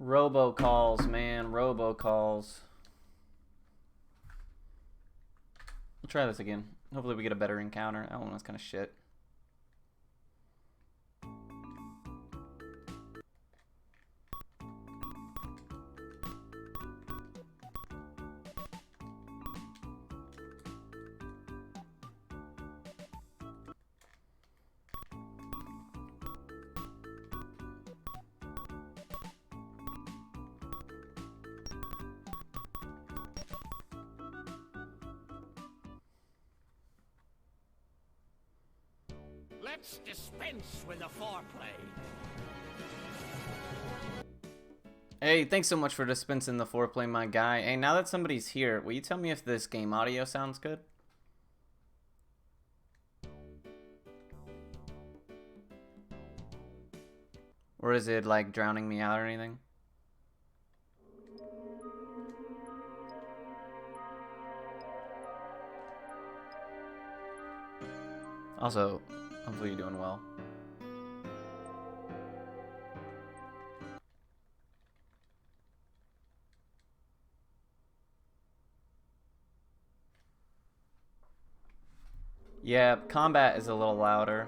Robocalls, man. Robocalls. We'll try this again. Hopefully we get a better encounter. That one was kind of shit. Let's dispense with the foreplay. Hey, thanks so much for dispensing the foreplay, my guy. Hey, now that somebody's here, will you tell me if this game audio sounds good? Or is it like drowning me out or anything? Also, hopefully you're doing well. Yeah, combat is a little louder.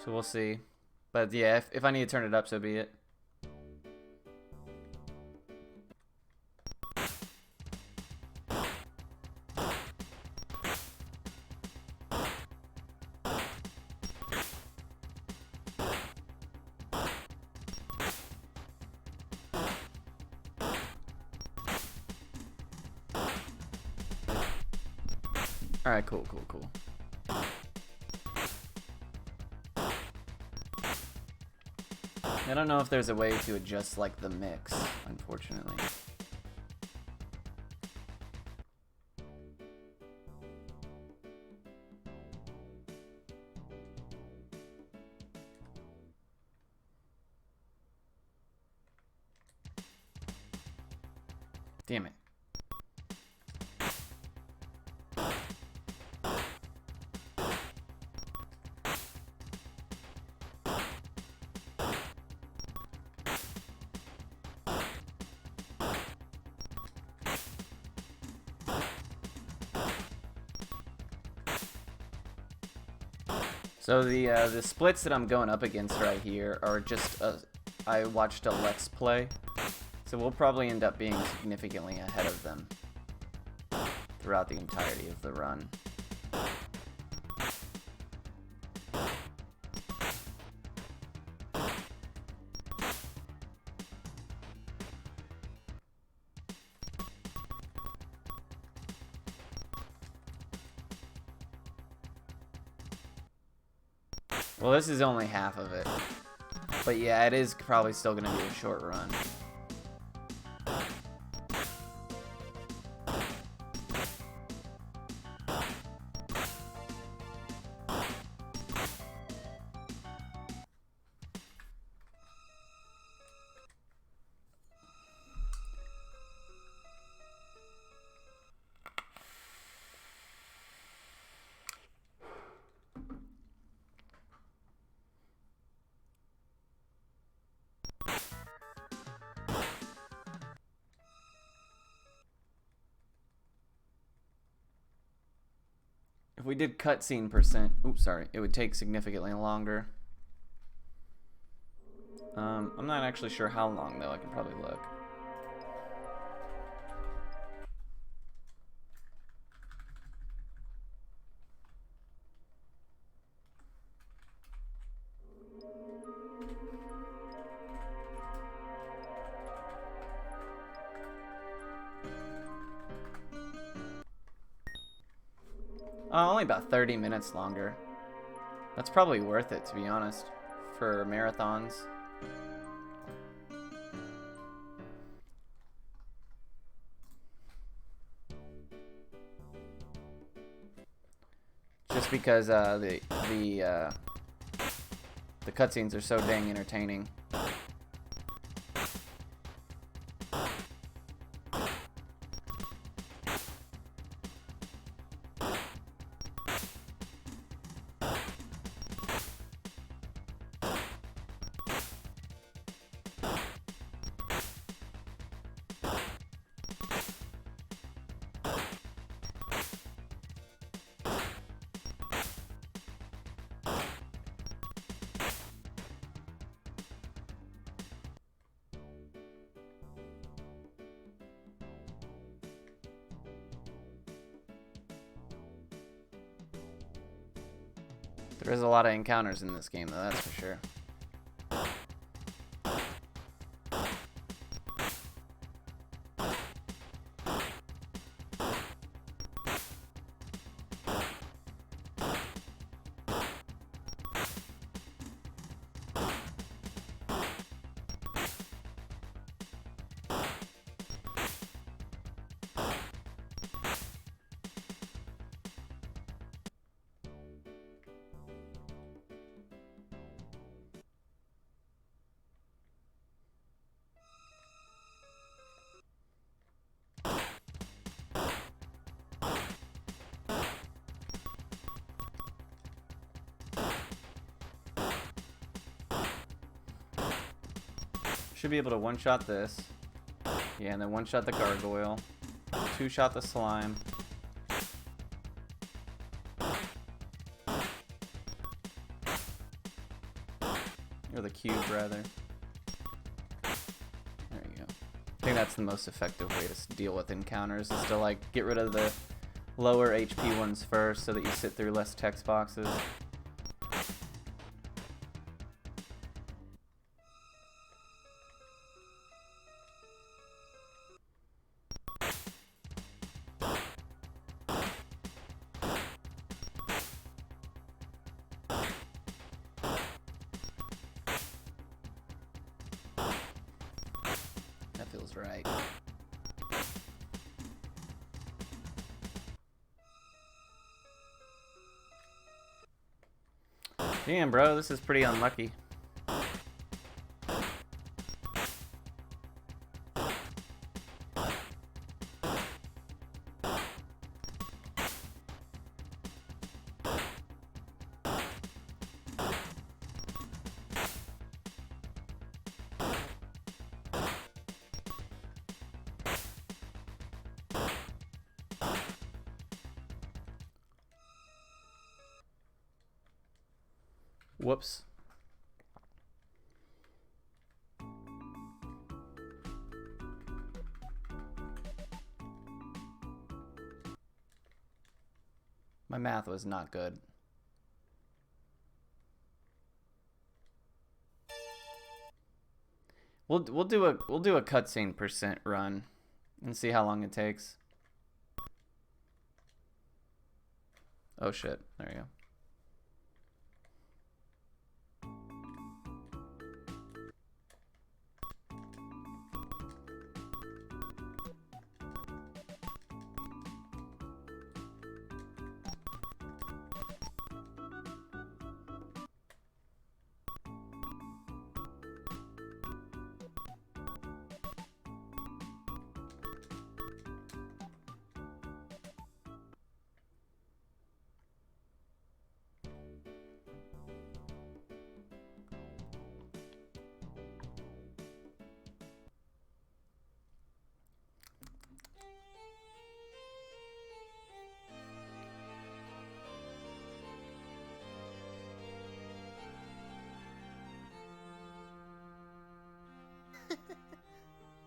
So we'll see. But yeah, if I need to turn it up, so be it. Alright, cool. I don't know if there's a way to adjust like the mix, unfortunately. Damn it. So the splits that I'm going up against right here are just I watched a Let's Play, so we'll probably end up being significantly ahead of them throughout the entirety of the run. Well, this is only half of it. But yeah, it is probably still going to be a short run. If we did cutscene percent, oops, sorry, it would take significantly longer. I'm not actually sure how long though. I can probably look. Only about 30 minutes longer. That's probably worth it, to be honest, for marathons. Just because the cutscenes are so dang entertaining. There is a lot of encounters in this game, though, that's for sure. Should be able to one-shot this. Yeah, and then one-shot the gargoyle. Two-shot the slime. Or the cube, rather. There you go. I think that's the most effective way to deal with encounters, is to, like, get rid of the lower HP ones first so that you sit through less text boxes. That feels right. Damn, bro, this is pretty unlucky. Whoops. My math was not good. We'll do a cutscene percent run and see how long it takes. Oh shit, there you go.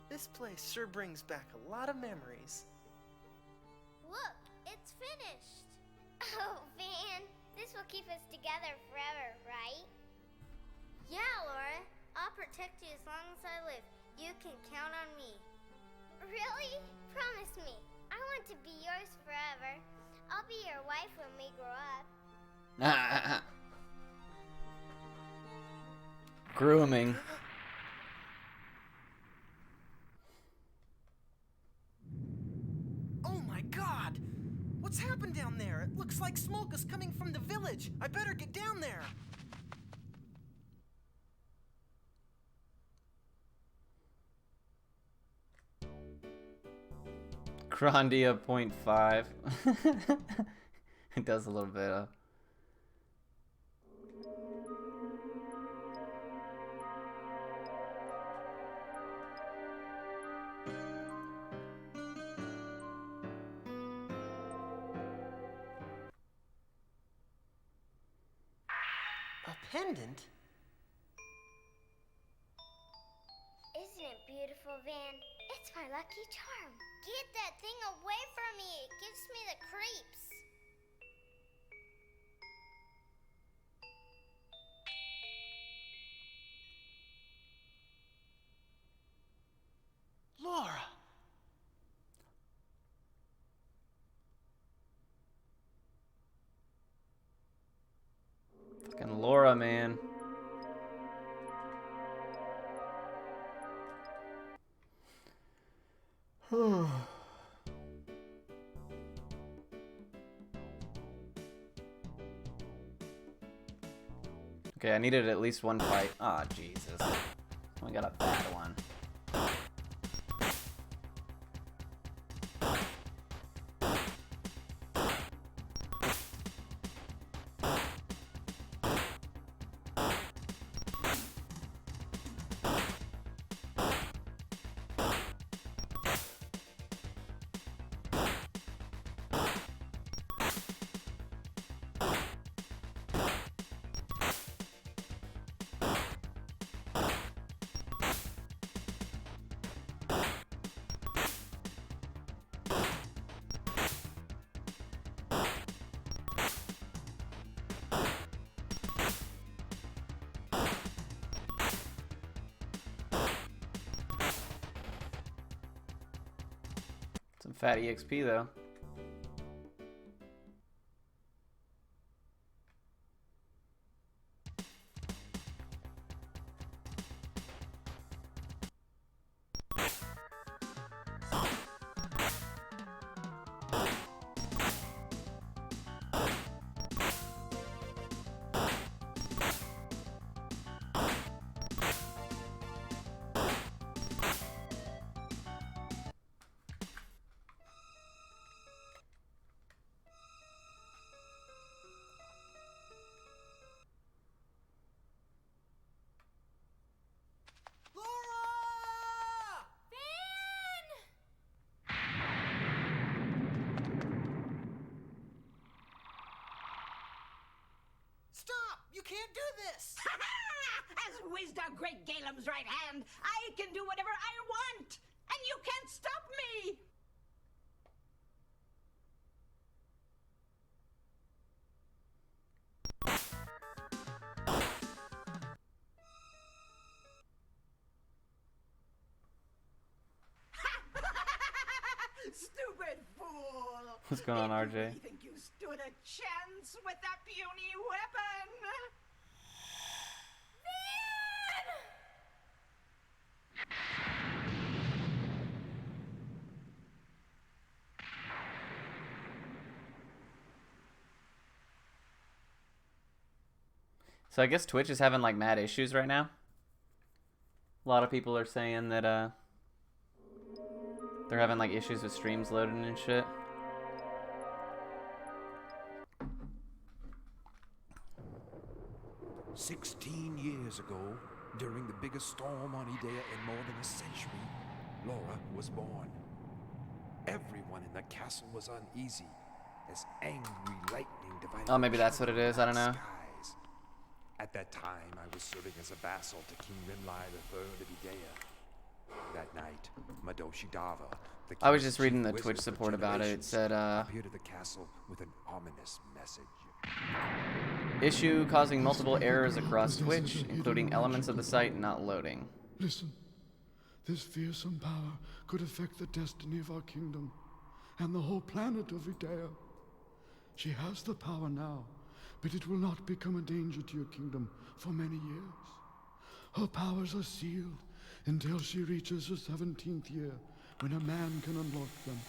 This place sure brings back a lot of memories. Look, it's finished. Oh, Van, this will keep us together forever, right? Yeah, Laura. I'll protect you as long as I live. You can count on me. Really? Promise me. I want to be yours forever. I'll be your wife when we grow up. Grooming. Oh my god! What's happened down there? It looks like smoke is coming from the village. I better get down there. Grandia 0.5. It does a little bit of. A pendant? Isn't it beautiful, Van? It's my lucky charm. Get that thing away from me. It gives me the creeps. Laura, man. Okay, I needed at least one fight. Ah, Jesus. We got a bad one. Some fat EXP though. Laura! Stop! You can't do this! As Wisda Great Galem's right hand, I can do whatever I want, and you can't stop me! Stupid fool! What's going on, Did you RJ? really think you stood a chance with that puny weapon? So I guess Twitch is having like mad issues right now. A lot of people are saying that they're having like issues with streams loading and shit. "16 years ago, during the biggest storm on Edea in more than a century, Laura was born. Everyone in the castle was uneasy as angry lightning divided. Oh, maybe that's what it is, I don't know. skies. At that time, I was serving as a vassal to King Rimlai III of Edea. That night, Madoshi Dava, the I was king's just reading chief the wizard Twitch for support about it. It generations, said, appeared at the castle with an ominous message. issue causing multiple errors across Twitch, including elements of the site not loading. Listen, this fearsome power could affect the destiny of our kingdom and the whole planet of Idea. She has the power now, but it will not become a danger to your kingdom for many years. Her powers are sealed until she reaches her 17th year, when a man can unlock them.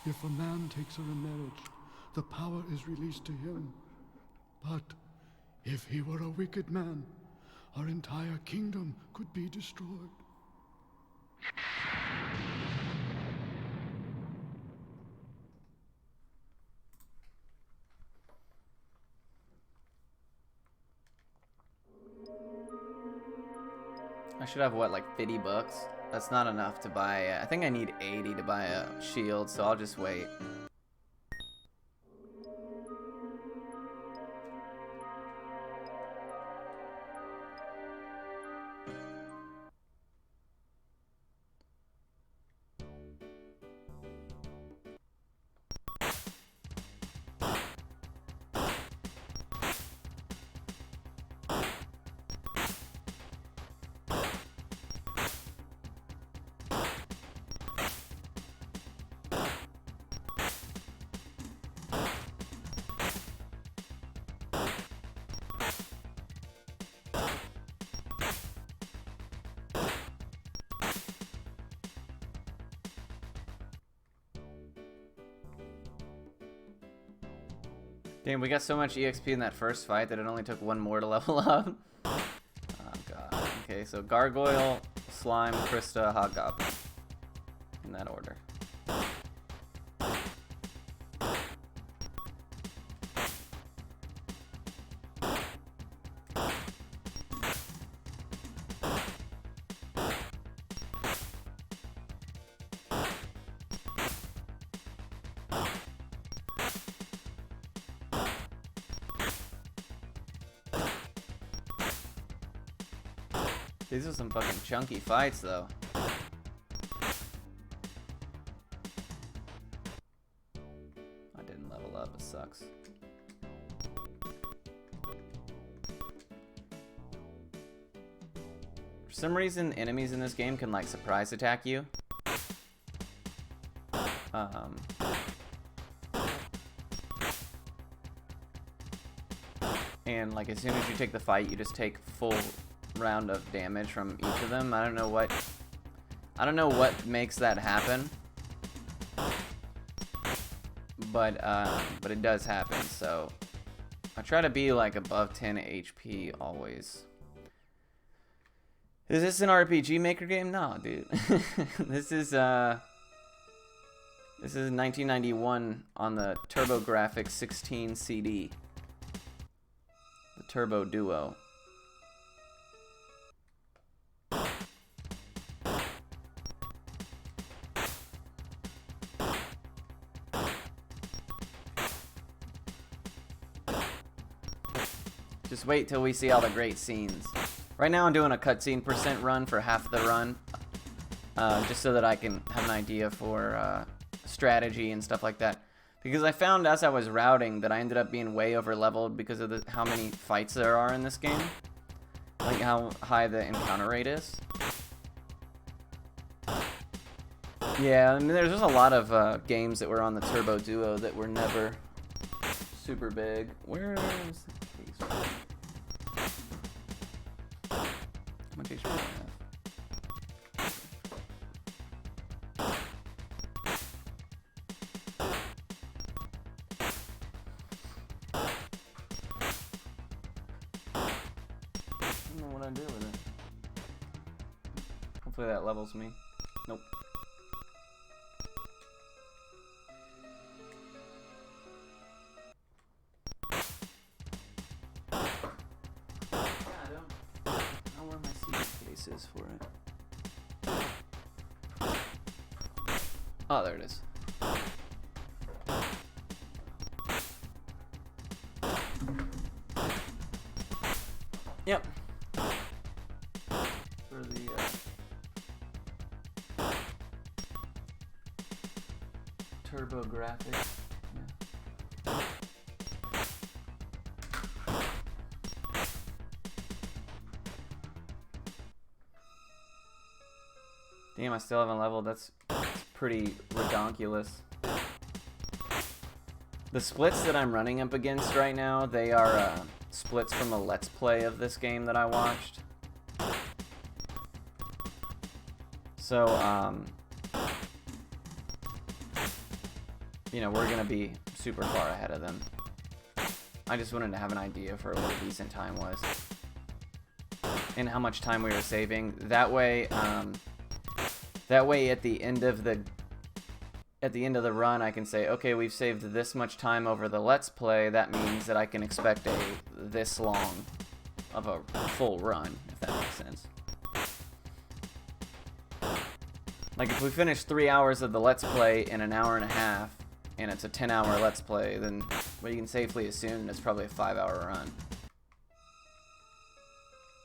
If a man takes her in marriage, the power is released to him. But if he were a wicked man, our entire kingdom could be destroyed. I should have, what, like 50 bucks? That's not enough to buy, I think I need 80 to buy a shield, so I'll just wait. Damn, we got so much EXP in that first fight that it only took one more to level up. Oh god. Okay, so Gargoyle, Slime, Krista, Hobgoblin. In that order. These are some fucking chunky fights, though. I didn't level up, it sucks. For some reason, enemies in this game can, like, surprise attack you. And, like, as soon as you take the fight, you just take full round of damage from each of them. I don't know what makes that happen, but it does happen. So I try to be like above 10 HP always. Is this an RPG Maker game? No, dude. This is 1991 on the TurboGrafx 16 CD, the Turbo Duo. Just wait till we see all the great scenes. Right now I'm doing a cutscene % run for half the run. Just so that I can have an idea for strategy and stuff like that. Because I found as I was routing that I ended up being way over leveled because of how many fights there are in this game. Like how high the encounter rate is. Yeah, I mean there's just a lot of games that were on the Turbo Duo that were never super big. Where is the case? How much HP do I have? I don't know what I do with it. Hopefully that levels me. Nope. For it. Oh, there it is. Yep. For the TurboGrafx. Yeah. Damn, I still haven't leveled. That's pretty redonkulous. The splits that I'm running up against right now, they are splits from a Let's Play of this game that I watched. So, you know, we're gonna be super far ahead of them. I just wanted to have an idea for what a decent time was. And how much time we were saving. That way, at the end of the run, I can say, okay, we've saved this much time over the Let's Play. That means that I can expect this long of a full run, if that makes sense. Like if we finish 3 hours of the Let's Play in an hour and a half, and it's a 10-hour Let's Play, then we can safely assume it's probably a 5-hour run.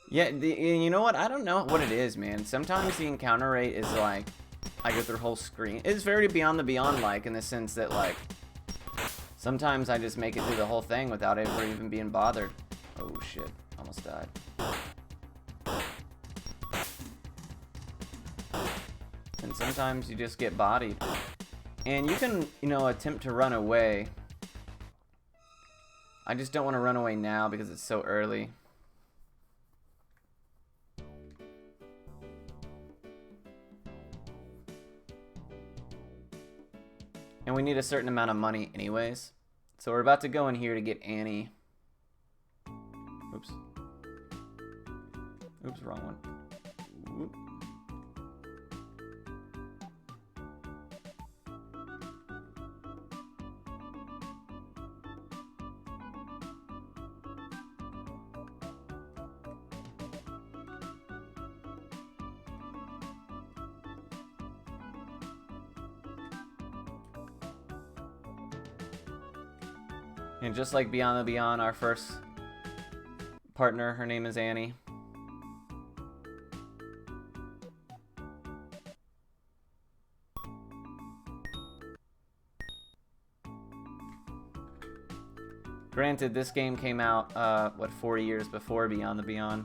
Yeah, you know what? I don't know what it is, man. Sometimes the encounter rate is like, I go through the whole screen. It's very Beyond the Beyond-like in the sense that, like, sometimes I just make it through the whole thing without ever even being bothered. Oh, shit. Almost died. And sometimes you just get bodied. And you can, you know, attempt to run away. I just don't want to run away now because it's so early. And we need a certain amount of money anyways. So we're about to go in here to get Annie. Oops. Oops, wrong one. Whoop. And just like Beyond the Beyond, our first partner, her name is Annie. Granted, this game came out, what, 40 years before Beyond the Beyond.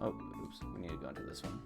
Oh, oops, we need to go into this one.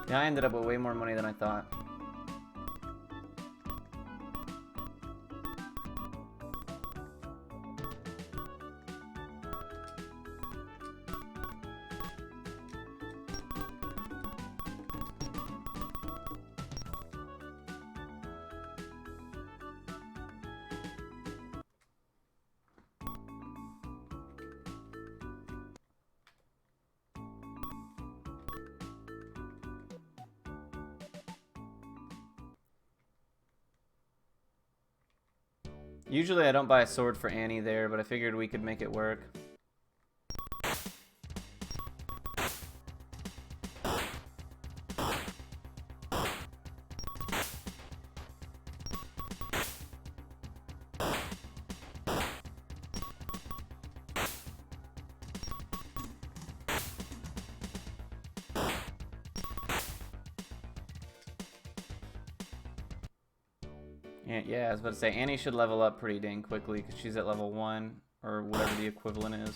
Yeah, I ended up with way more money than I thought. Usually I don't buy a sword for Annie there, but I figured we could make it work. Yeah, I was about to say, Annie should level up pretty dang quickly because she's at level 1, or whatever the equivalent is.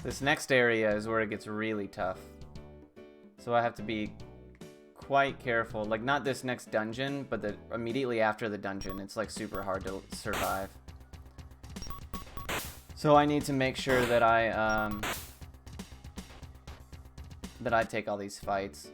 This next area is where it gets really tough. So I have to be quite careful. Like, not this next dungeon, but immediately after the dungeon. It's like super hard to survive. So I need to make sure that I take all these fights.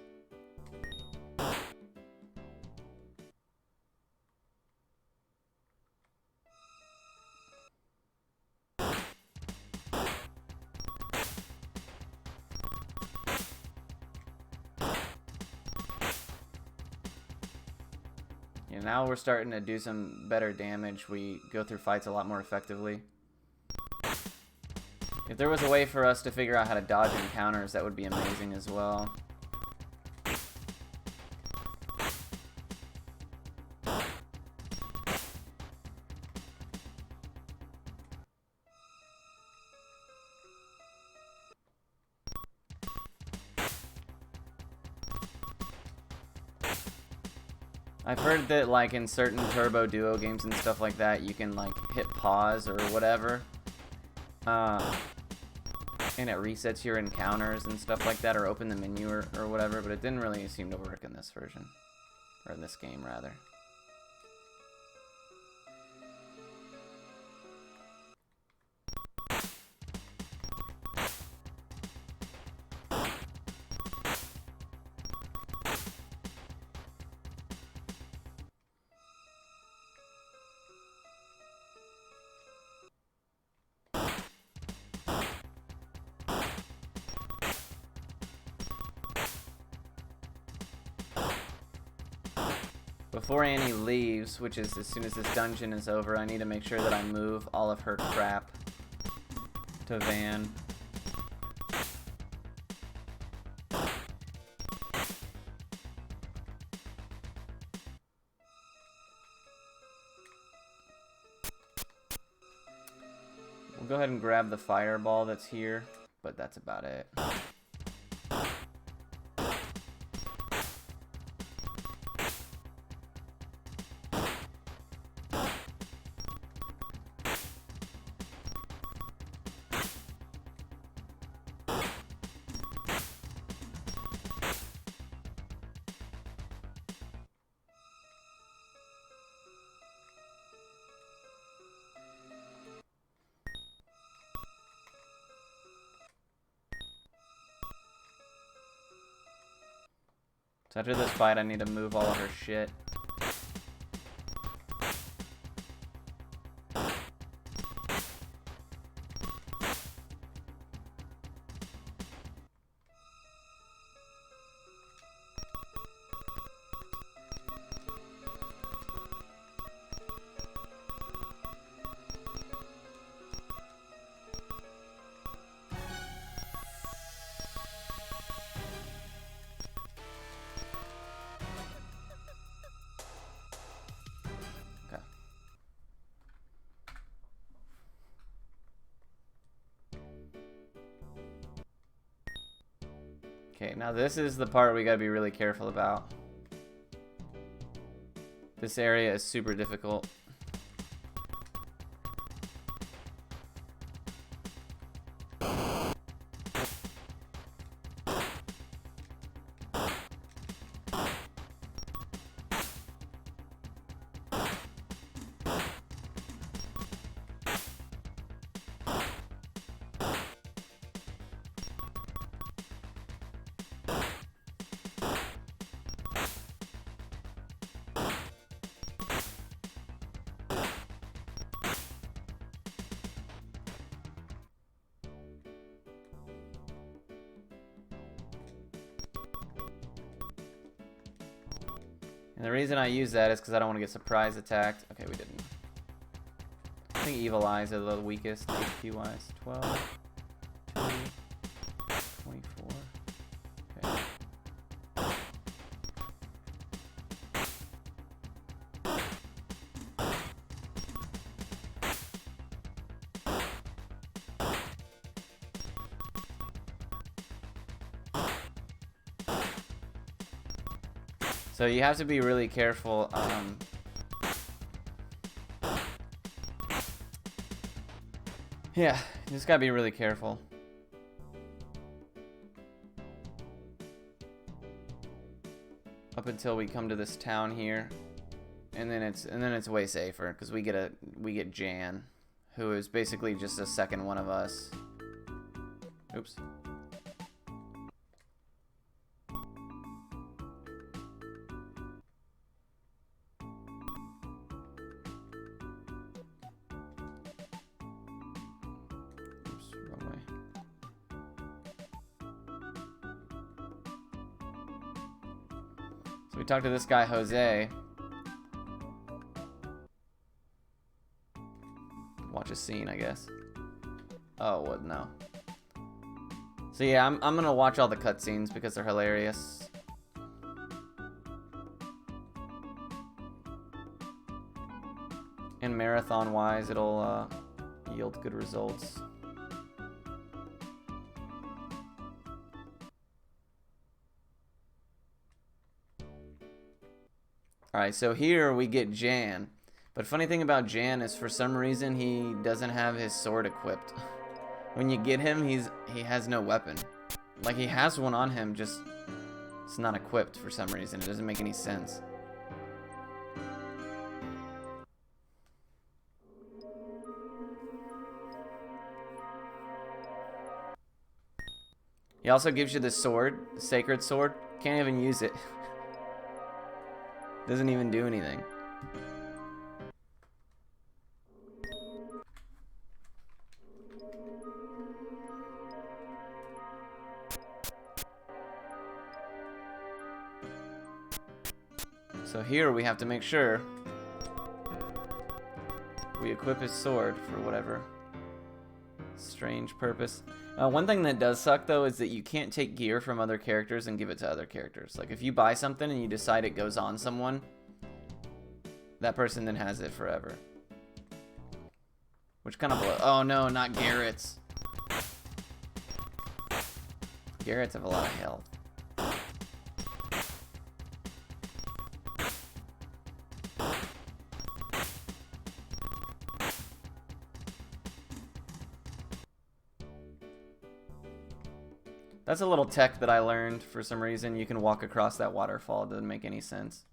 Now we're starting to do some better damage. We go through fights a lot more effectively. If there was a way for us to figure out how to dodge encounters, that would be amazing as well. I've heard that, like, in certain Turbo Duo games and stuff like that, you can, like, hit pause or whatever. And it resets your encounters and stuff like that, or open the menu or whatever, but it didn't really seem to work in this version. Or in this game, rather. Before Annie leaves, which is as soon as this dungeon is over, I need to make sure that I move all of her crap to Van. We'll go ahead and grab the fireball that's here, but that's about it. So after this fight, I need to move all of her shit. Okay, now this is the part we gotta be really careful about. This area is super difficult. And the reason I use that is because I don't want to get surprise attacked. Okay, we didn't. I think Evil Eyes are the weakest, HP wise. 12, 2, 24. Okay. So you have to be really careful. Yeah, you just gotta be really careful. Up until we come to this town here, and then it's way safer because we get Jan, who is basically just a second one of us. Oops. We talked to this guy, Jose. Watch a scene, I guess. Oh, what? No. So yeah, I'm gonna watch all the cutscenes because they're hilarious. And marathon-wise, it'll yield good results. Alright, so here we get Jan. But funny thing about Jan is for some reason he doesn't have his sword equipped. When you get him, he has no weapon. Like he has one on him, just it's not equipped for some reason. It doesn't make any sense. He also gives you the sword, the sacred sword. Can't even use it. Doesn't even do anything. So here we have to make sure we equip his sword for whatever strange purpose. One thing that does suck though is that you can't take gear from other characters and give it to other characters. Like if you buy something and you decide it goes on someone, that person then has it forever. Which kind of oh no, not Garrett's. Garrett's have a lot of health. That's a little tech that I learned for some reason. You can walk across that waterfall. It doesn't make any sense.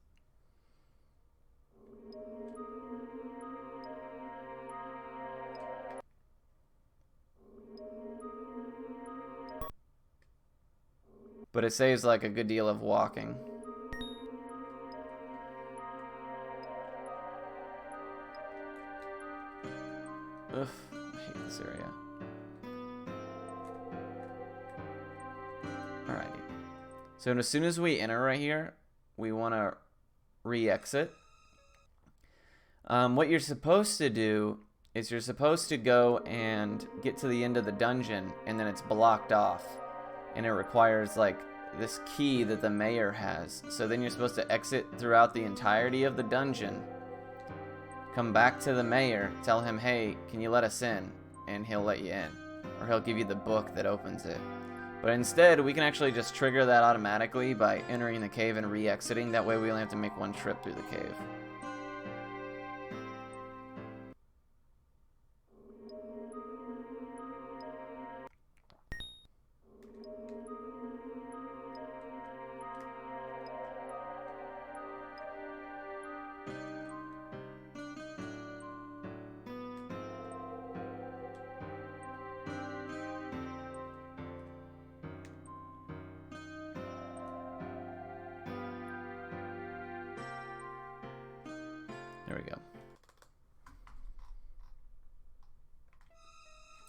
But it saves like a good deal of walking. Ugh, I hate this area. Alrighty. So as soon as we enter right here, we want to re-exit. What you're supposed to do is you're supposed to go and get to the end of the dungeon, and then it's blocked off. And it requires like this key that the mayor has. So then you're supposed to exit throughout the entirety of the dungeon. Come back to the mayor, tell him, hey, can you let us in? And he'll let you in. Or he'll give you the book that opens it. But instead, we can actually just trigger that automatically by entering the cave and re-exiting. That way we only have to make one trip through the cave. There we go.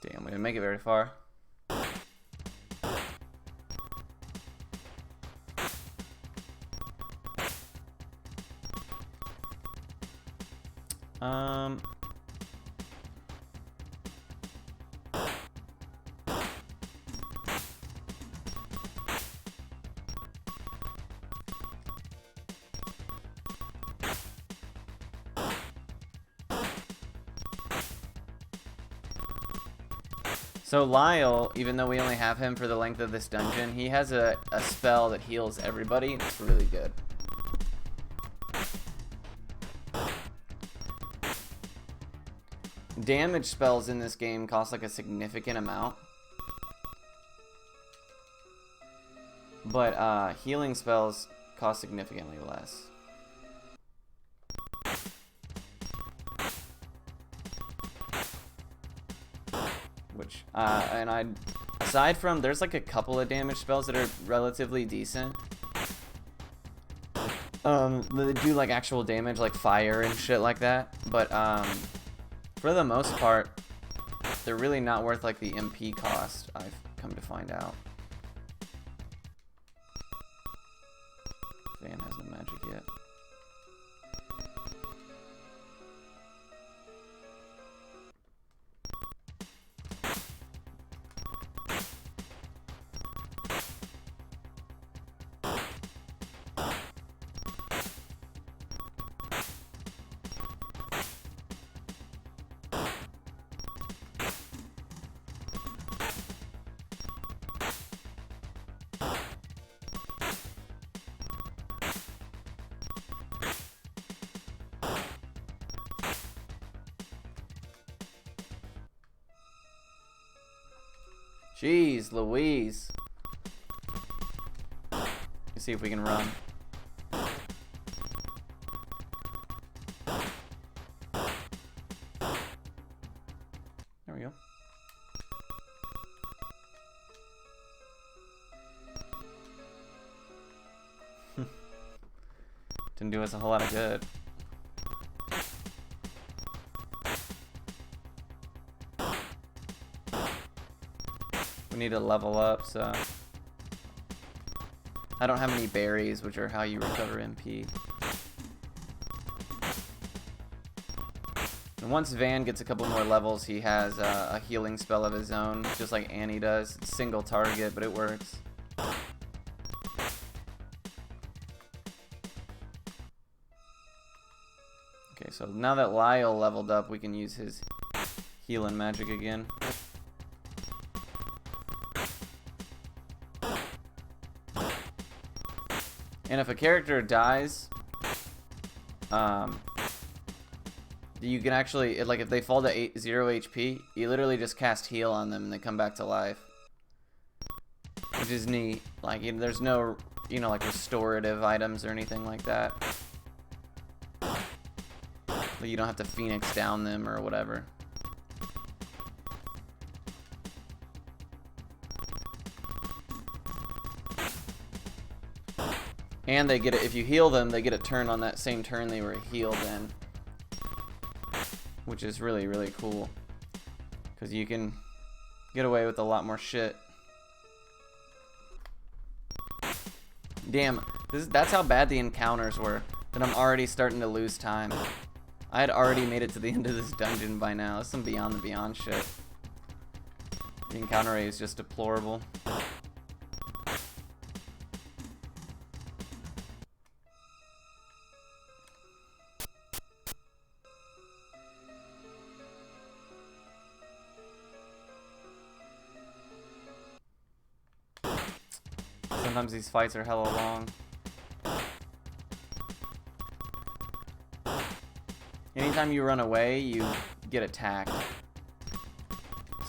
Damn, we didn't make it very far. So Lyle, even though we only have him for the length of this dungeon, he has a spell that heals everybody. It's really good. Damage spells in this game cost like a significant amount. But healing spells cost significantly less. Which, aside from, there's like a couple of damage spells that are relatively decent. They do like actual damage, like fire and shit like that. But, for the most part, they're really not worth like the MP cost, I've come to find out. Van has no magic yet. Jeez Louise. Let's see if we can run. There we go. Didn't do us a whole lot of good. We need to level up, so I don't have any berries, which are how you recover MP. And once Van gets a couple more levels, he has a healing spell of his own, just like Annie does. It's single target, but it works. Okay, so now that Lyle leveled up, we can use his healing magic again. And if a character dies, you can actually, like, if they fall to 0 HP, you literally just cast heal on them and they come back to life. Which is neat. Like, there's no, like, restorative items or anything like that. But you don't have to Phoenix down them or whatever. And they get it, if you heal them, they get a turn on that same turn they were healed in. Which is really, really cool. Because you can get away with a lot more shit. Damn, that's how bad the encounters were. That I'm already starting to lose time. I had already made it to the end of this dungeon by now. That's some Beyond the Beyond shit. The encounter rate is just deplorable. Sometimes these fights are hella long. Anytime you run away, you get attacked.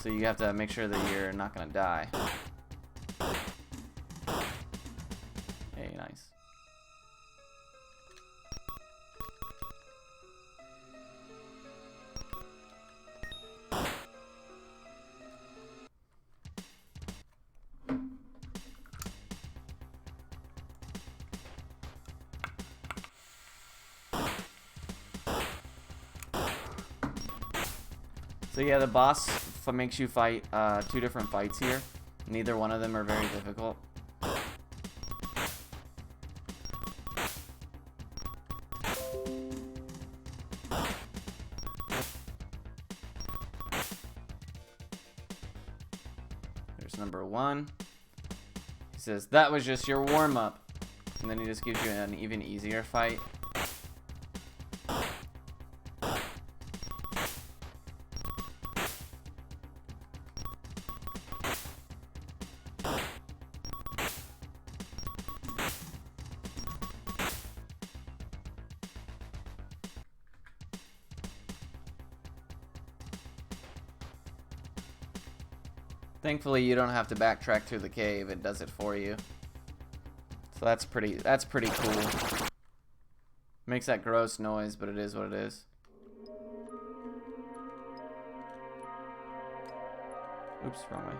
So you have to make sure that you're not gonna die. Hey, nice. So yeah, the boss makes you fight 2 different fights here. Neither one of them are very difficult. There's number 1. He says, that was just your warm-up. And then he just gives you an even easier fight. Thankfully, you don't have to backtrack through the cave. It does it for you. So that's pretty cool. Makes that gross noise, but it is what it is. Oops, wrong way.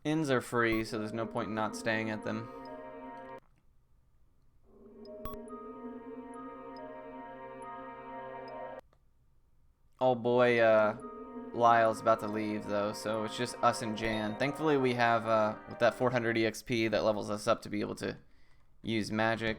Inns are free, so there's no point in not staying at them. Oh boy, Lyle's about to leave though, so it's just us and Jan. Thankfully we have, with that 400 EXP, that levels us up to be able to use magic.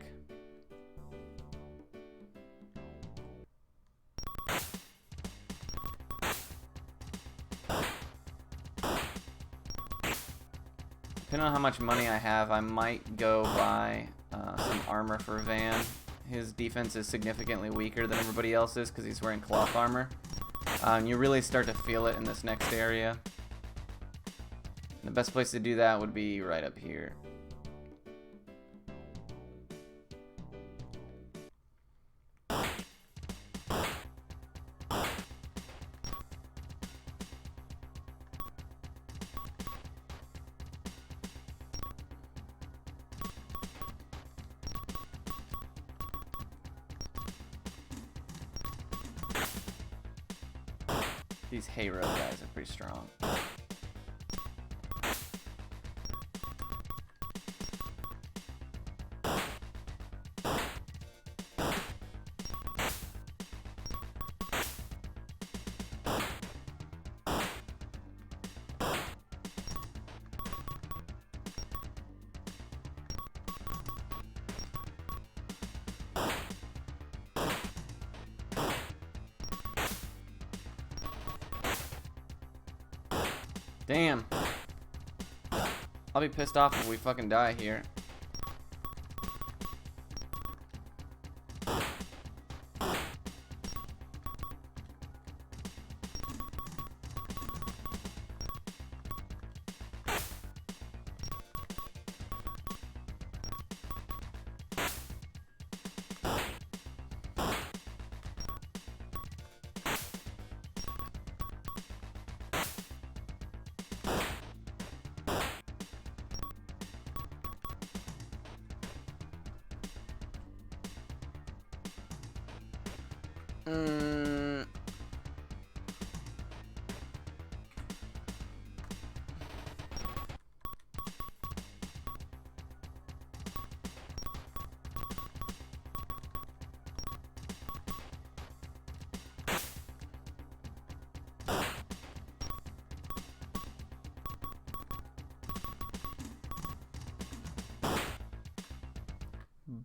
Depending on how much money I have, I might go buy some armor for Van. His defense is significantly weaker than everybody else's because he's wearing cloth armor. You really start to feel it in this next area. And the best place to do that would be right up here. These Hayroad guys are pretty strong. Damn. I'll be pissed off if we fucking die here.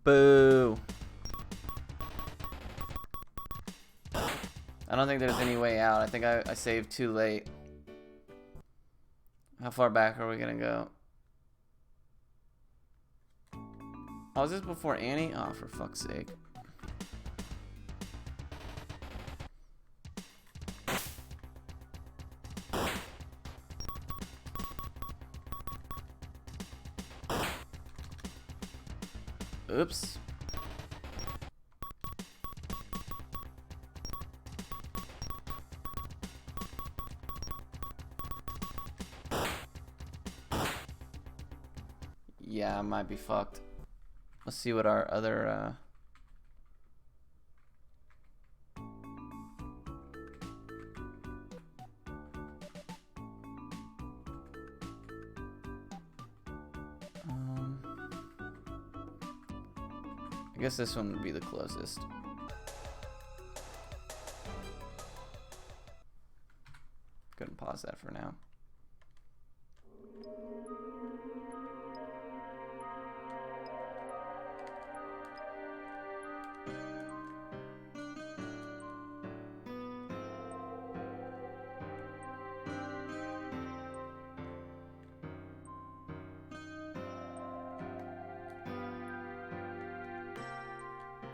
Boo. I don't think there's any way out. I think I saved too late. How far back are we gonna go? Oh, is this before Annie? Oh, for fuck's sake. Oops. Yeah, I might be fucked. Let's see what our other I guess this one would be the closest. Couldn't pause that for now.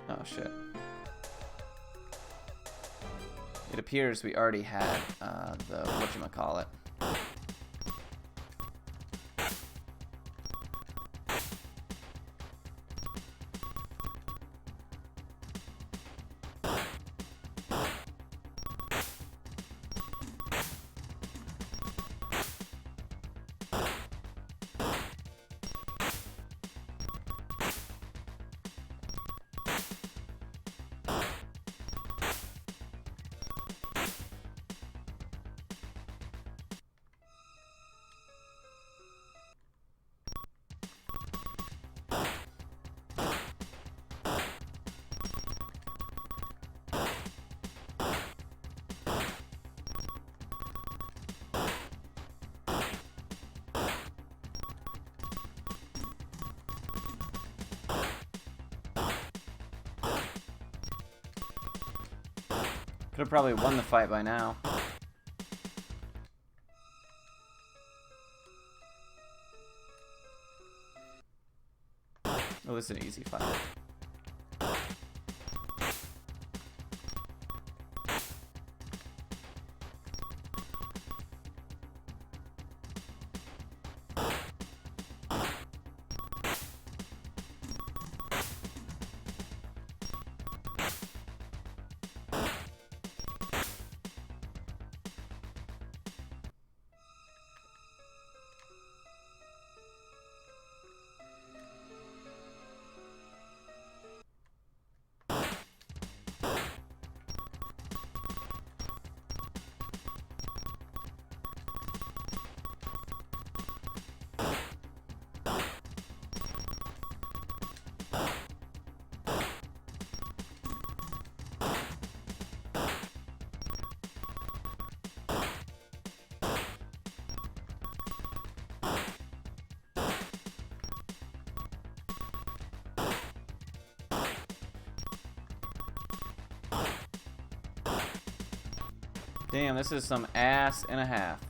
Oh shit. It appears we already had the whatchamacallit. Could have probably won the fight by now. Oh, this is an easy fight. Damn, this is some ass and a half.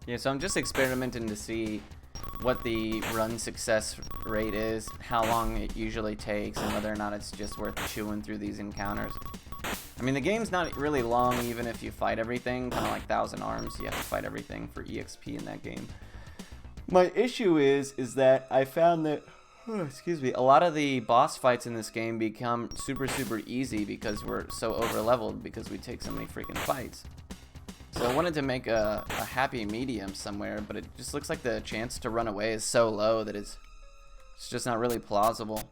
Yeah, so I'm just experimenting to see what the run success rate is, how long it usually takes, and whether or not it's just worth chewing through these encounters. I mean, the game's not really long, even if you fight everything, kind of like Thousand Arms. You have to fight everything for EXP in that game. My issue is that I found that, excuse me, a lot of the boss fights in this game become super easy because we're so over leveled because we take so many freaking fights. So I wanted to make a happy medium somewhere, but it just looks like the chance to run away is so low that it's just not really plausible.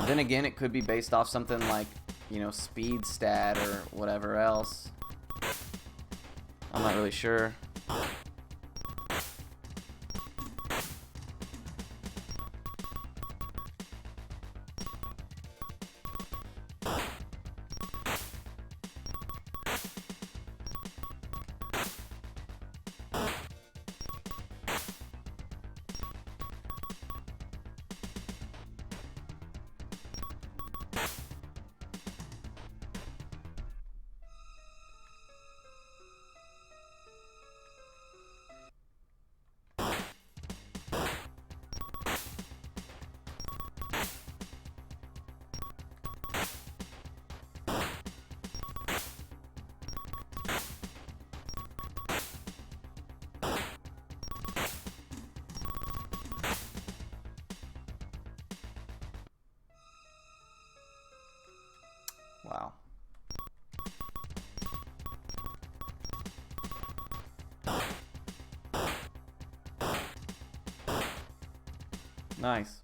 Then again, it could be based off something like, you know, speed stat or whatever else. I'm not really sure. Wow. Nice.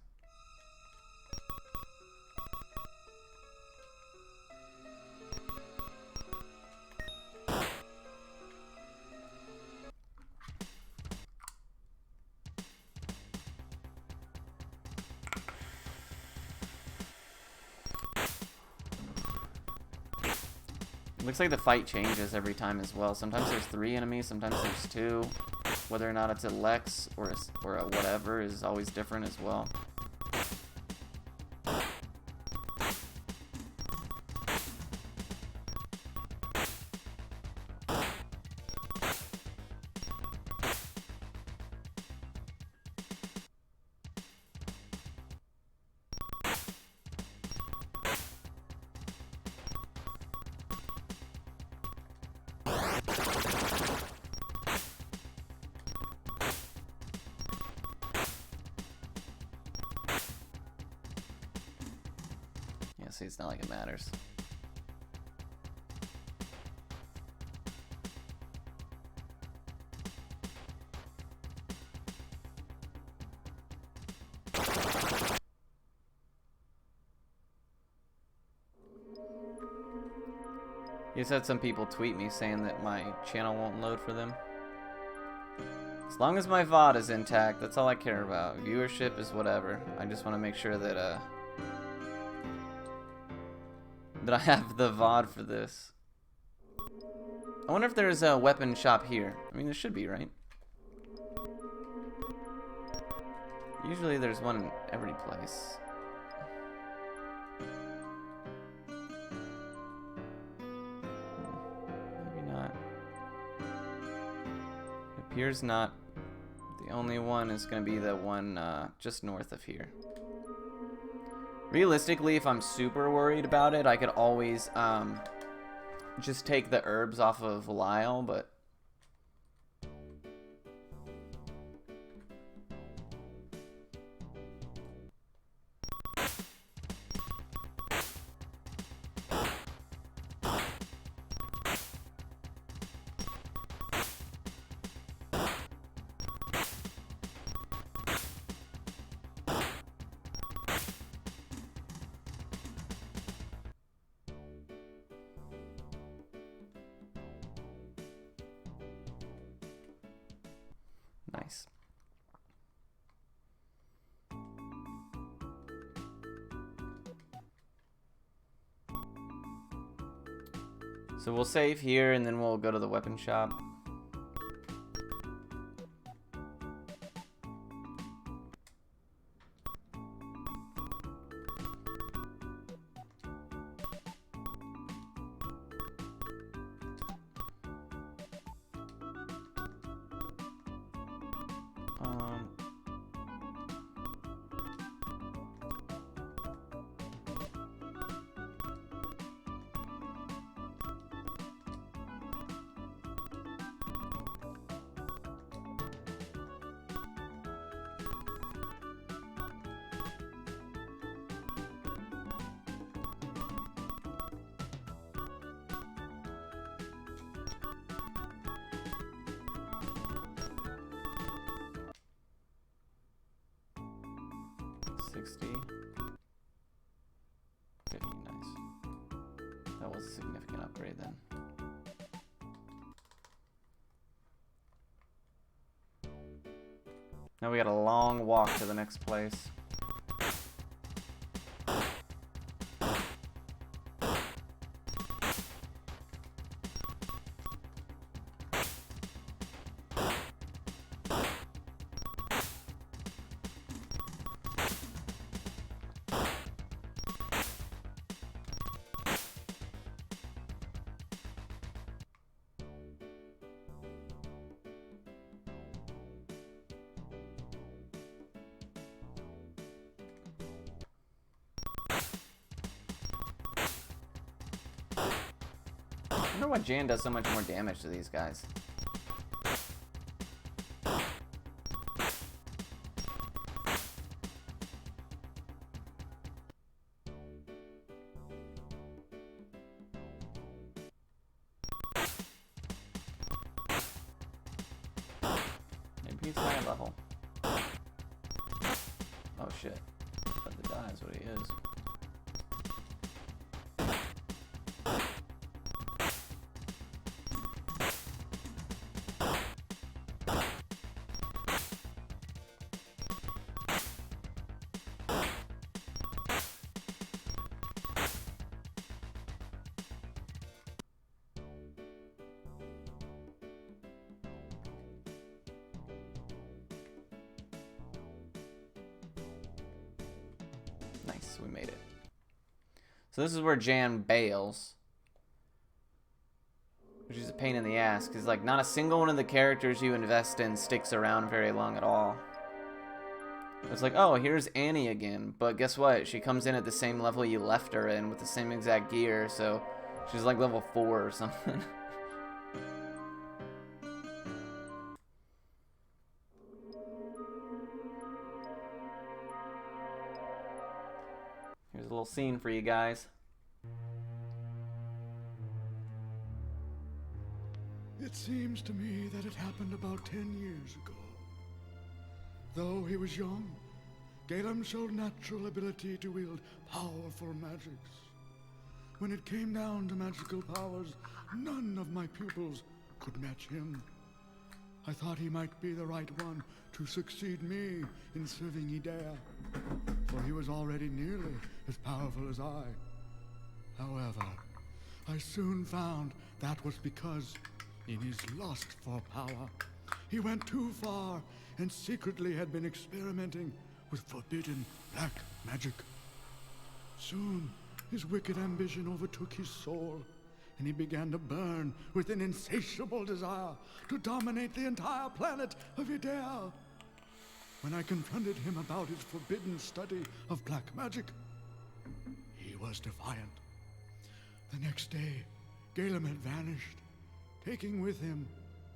Looks like the fight changes every time as well. Sometimes there's 3 enemies, sometimes there's 2. Whether or not it's a Lex or a whatever is always different as well. See, it's not like it matters. You said some people tweet me saying that my channel won't load for them. As long as my VOD is intact, that's all I care about. Viewership is whatever. I just want to make sure that I have the VOD for this. I wonder if there's a weapon shop here. I mean, there should be, right? Usually there's one in every place. Maybe not. It appears not. The only one is going to be the one just north of here. Realistically, if I'm super worried about it, I could always just take the herbs off of Lyle, but nice. So we'll save here and then we'll go to the weapon shop. 60. 50, nice. That was a significant upgrade then. Now we got a long walk to the next place. I wonder why Jan does so much more damage to these guys. Maybe he's high level. Oh shit. But the die is what he is. Nice, we made it. So this is where Jan bails, which is a pain in the ass, because like not a single one of the characters you invest in sticks around very long at all. It's like, oh, here's Annie again, but guess what? She comes in at the same level you left her in with the same exact gear, so she's like level 4 or something. Here's a little scene for you guys. It seems to me that it happened about 10 years ago. Though he was young, Galen showed natural ability to wield powerful magics. When it came down to magical powers, none of my pupils could match him. I thought he might be the right one to succeed me in serving Idea, for he was already nearly as powerful as I. However, I soon found that was because, in his lust for power, he went too far and secretly had been experimenting with forbidden black magic. Soon, his wicked ambition overtook his soul, and he began to burn with an insatiable desire to dominate the entire planet of Idea. When I confronted him about his forbidden study of black magic, he was defiant. The next day, Galen had vanished, taking with him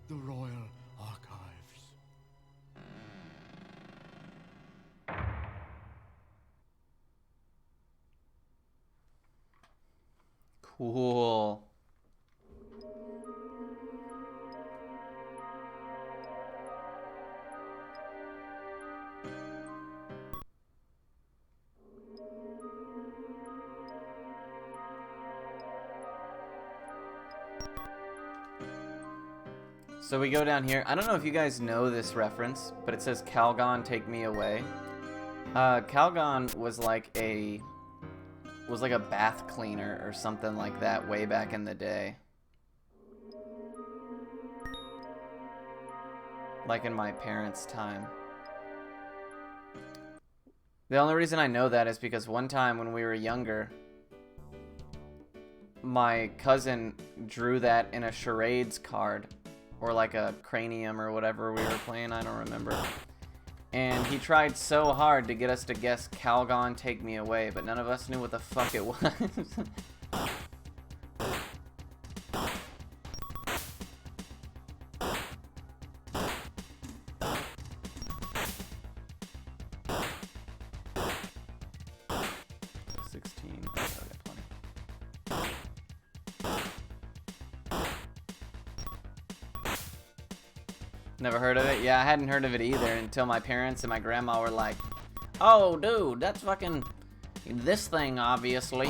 the Royal Archives. Cool. So we go down here. I don't know if you guys know this reference, but it says Calgon, take me away. Calgon was like a bath cleaner or something like that way back in the day. Like in my parents' time. The only reason I know that is because one time when we were younger, my cousin drew that in a charades card, or like a cranium or whatever we were playing, I don't remember. And he tried so hard to get us to guess Calgon, take me away, but none of us knew what the fuck it was. Never heard of it? Yeah, I hadn't heard of it either until my parents and my grandma were like, Oh, dude, that's fucking this thing, obviously.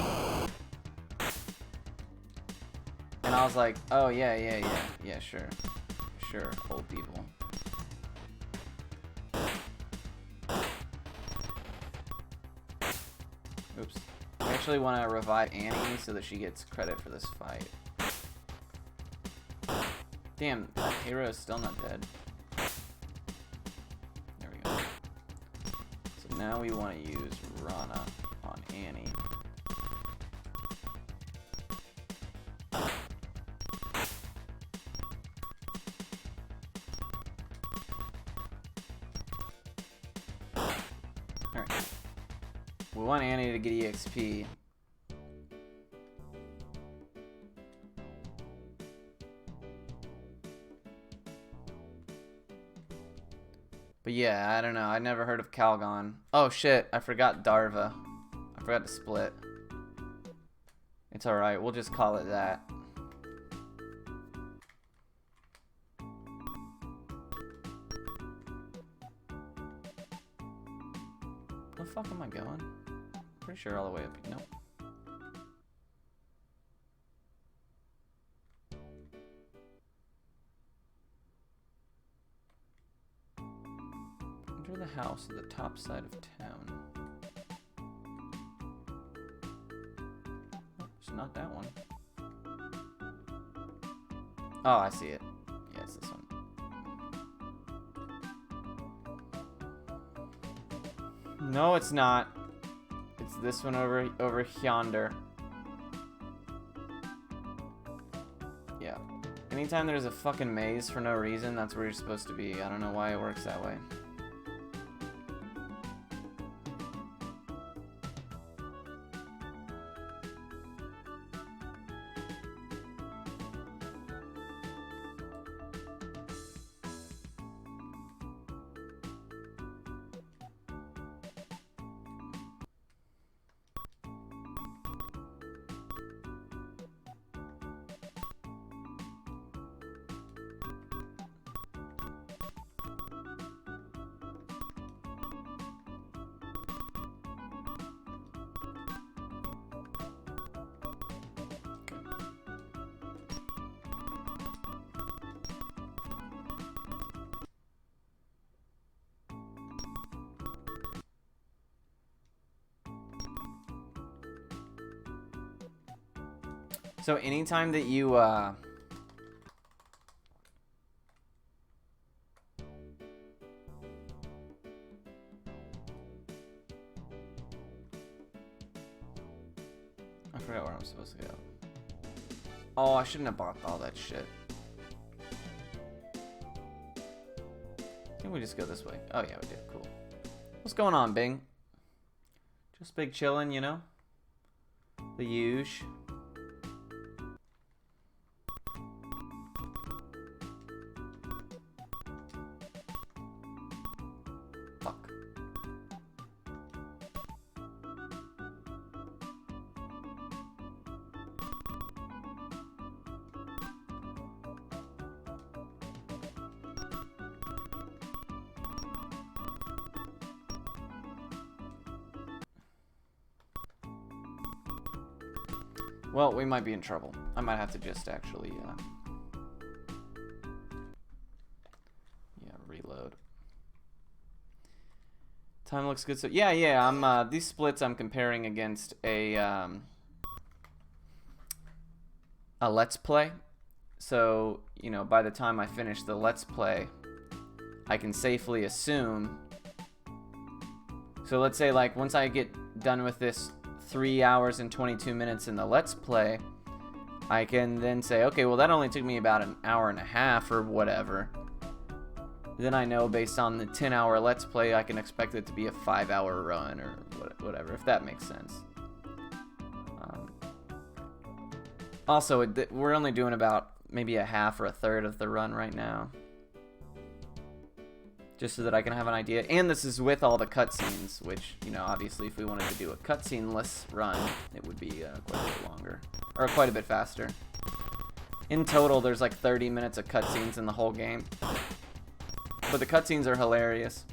And I was like, oh, yeah, sure. Sure, old people. Oops. I actually want to revive Annie so that she gets credit for this fight. Damn, Hero is still not dead. There we go. So now we want to use Rana on Annie. Alright. We want Annie to get EXP. But yeah, I don't know. I never heard of Calgon. Oh shit, I forgot Darva. I forgot to split. It's alright, we'll just call it that. Where the fuck am I going? Pretty sure all the way up. Nope. Enter the house at the top side of town. Oh, it's not that one. Oh, I see it. Yeah, it's this one. No, it's not. It's this one over yonder. Yeah. Anytime there's a fucking maze for no reason, that's where you're supposed to be. I don't know why it works that way. So anytime that you I forgot where I'm supposed to go. Oh, I shouldn't have bought all that shit. I think we just go this way. Oh yeah, we did. Cool. What's going on, Bing? Just big chillin', you know? The huge. Fuck. Well, we might be in trouble. I might have to just actually, yeah, reload. Time looks good. So yeah, I'm these splits I'm comparing against a Let's Play. So, you know, by the time I finish the Let's Play, I can safely assume. So let's say, like, once I get done with this 3 hours and 22 minutes in the Let's Play, I can then say, okay, well, that only took me about an hour and a half or whatever. Then I know based on the 10-hour Let's Play, I can expect it to be a 5-hour run or whatever, if that makes sense. Also, we're only doing about maybe a half or a third of the run right now. Just so that I can have an idea. And this is with all the cutscenes, which, you know, obviously if we wanted to do a cutscene-less run, it would be quite a bit longer. Or quite a bit faster. In total, there's like 30 minutes of cutscenes in the whole game. But the cutscenes are hilarious.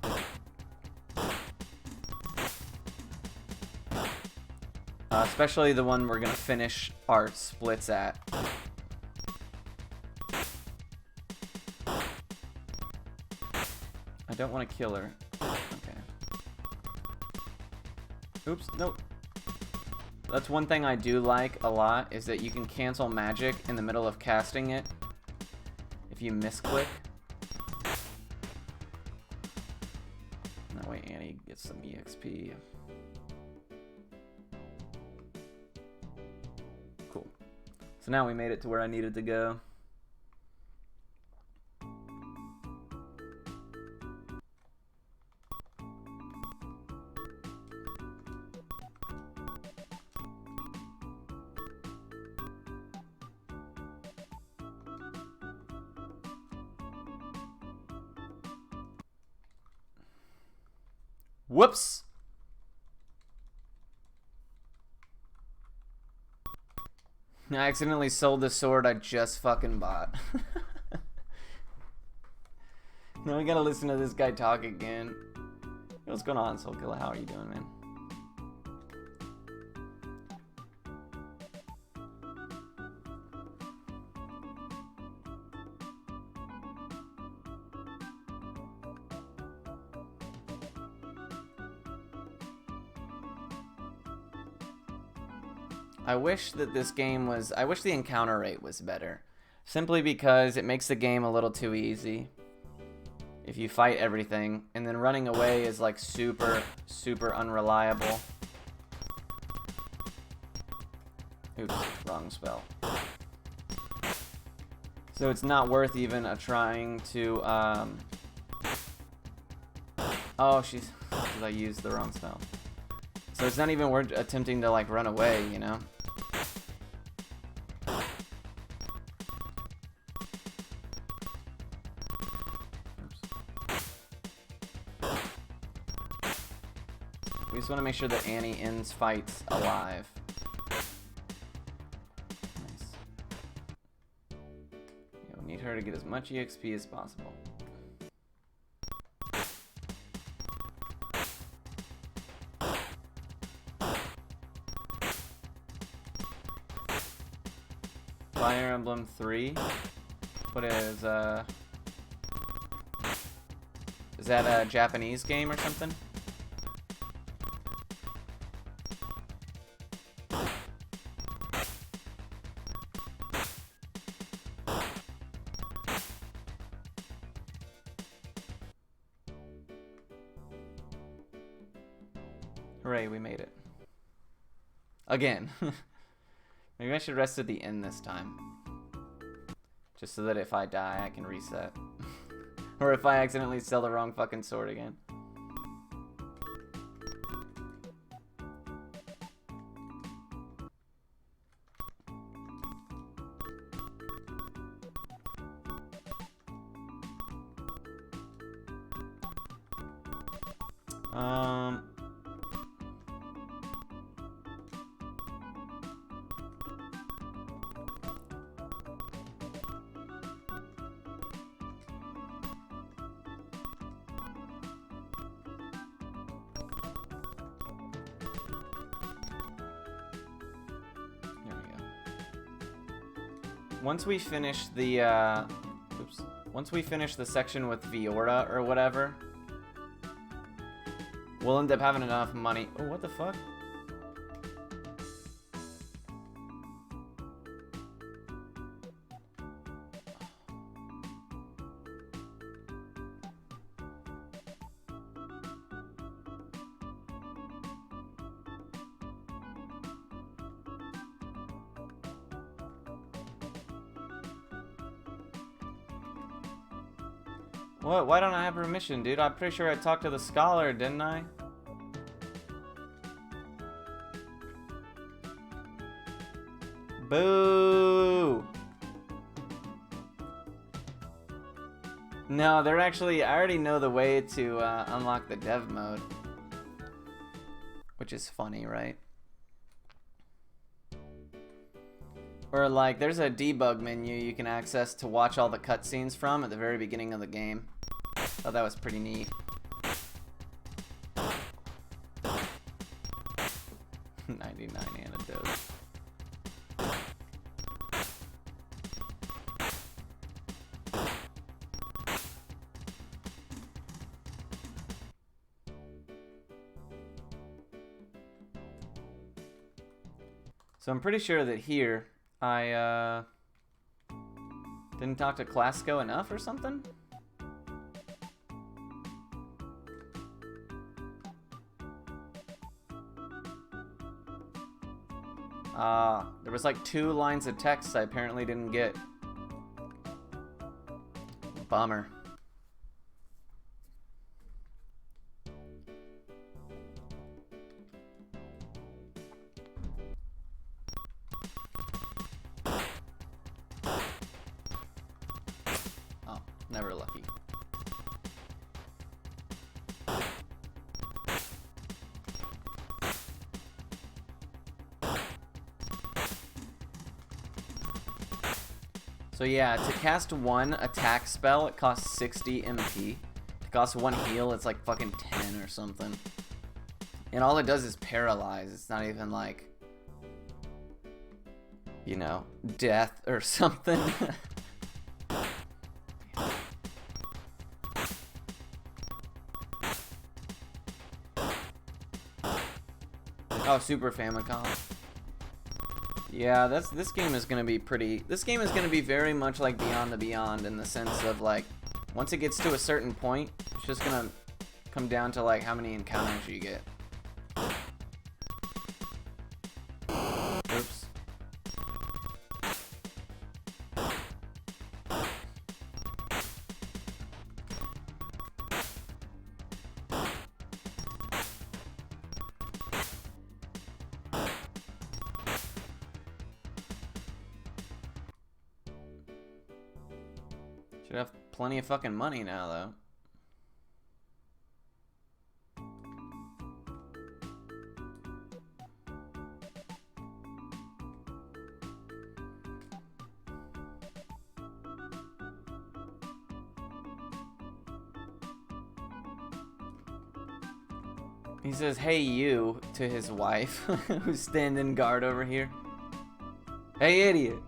Especially the one we're gonna finish our splits at. I don't want to kill her. Okay. Oops, nope. That's one thing I do like a lot, is that you can cancel magic in the middle of casting it if you misclick. That way Annie gets some EXP. Cool. So now we made it to where I needed to go. Whoops! I accidentally sold the sword I just fucking bought. Now we gotta listen to this guy talk again. What's going on, Soulkiller? How are you doing, man? I wish that this game was... I wish the encounter rate was better. Simply because it makes the game a little too easy. If you fight everything, and then running away is like super, super unreliable. Oops, wrong spell. So it's not worth even trying to, Oh, because I used the wrong spell. So it's not even worth attempting to, like, run away, you know? We just want to make sure that Annie ends fights alive. Nice. Yeah, we need her to get as much EXP as possible. Fire Emblem 3? What is that a Japanese game or something? Hooray, we made it. Again. Maybe I should rest at the end this time. Just so that if I die, I can reset. Or if I accidentally sell the wrong fucking sword again. Once we finish the, once we finish the section with Viora or whatever, we'll end up having enough money. Oh, what the fuck? What? Why don't I have permission, dude? I'm pretty sure I talked to the scholar, didn't I? Boo! No, they're actually... I already know the way to unlock the dev mode. Which is funny, right? Or like, there's a debug menu you can access to watch all the cutscenes from at the very beginning of the game. Thought that was pretty neat. 99 antidote. episode. So I'm pretty sure that here I didn't talk to Classico enough or something? There was like 2 lines of text I apparently didn't get. Bummer. Oh, never lucky. So yeah, to cast 1 attack spell, it costs 60 MP. To cast 1 heal, it's like fucking 10 or something. And all it does is paralyze. It's not even like, you know, death or something. Oh, Super Famicom. Yeah, this game is gonna be pretty. This game is gonna be very much like Beyond the Beyond in the sense of like, once it gets to a certain point, it's just gonna come down to like how many encounters you get. Oops. Should have plenty of fucking money now, though. He says, "Hey, you," to his wife, who's standing guard over here. Hey, idiot.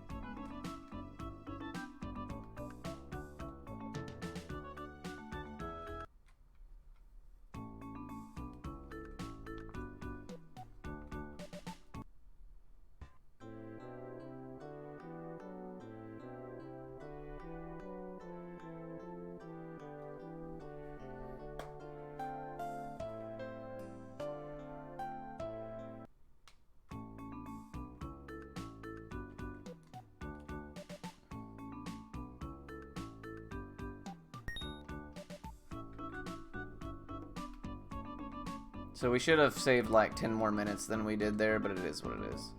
So we should have saved like 10 more minutes than we did there, but it is what it is.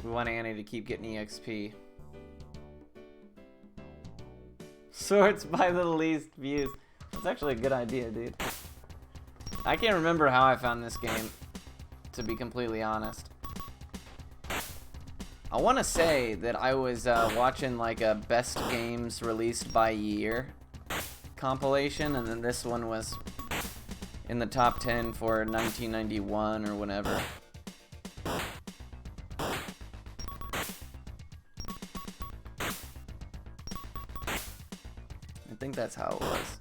We want Annie to keep getting EXP. Sorts by the least views. That's actually a good idea, dude. I can't remember how I found this game, to be completely honest. I want to say that I was watching like a best games released by year compilation, and then this one was in the top 10 for 1991 or whatever. I think that's how it was.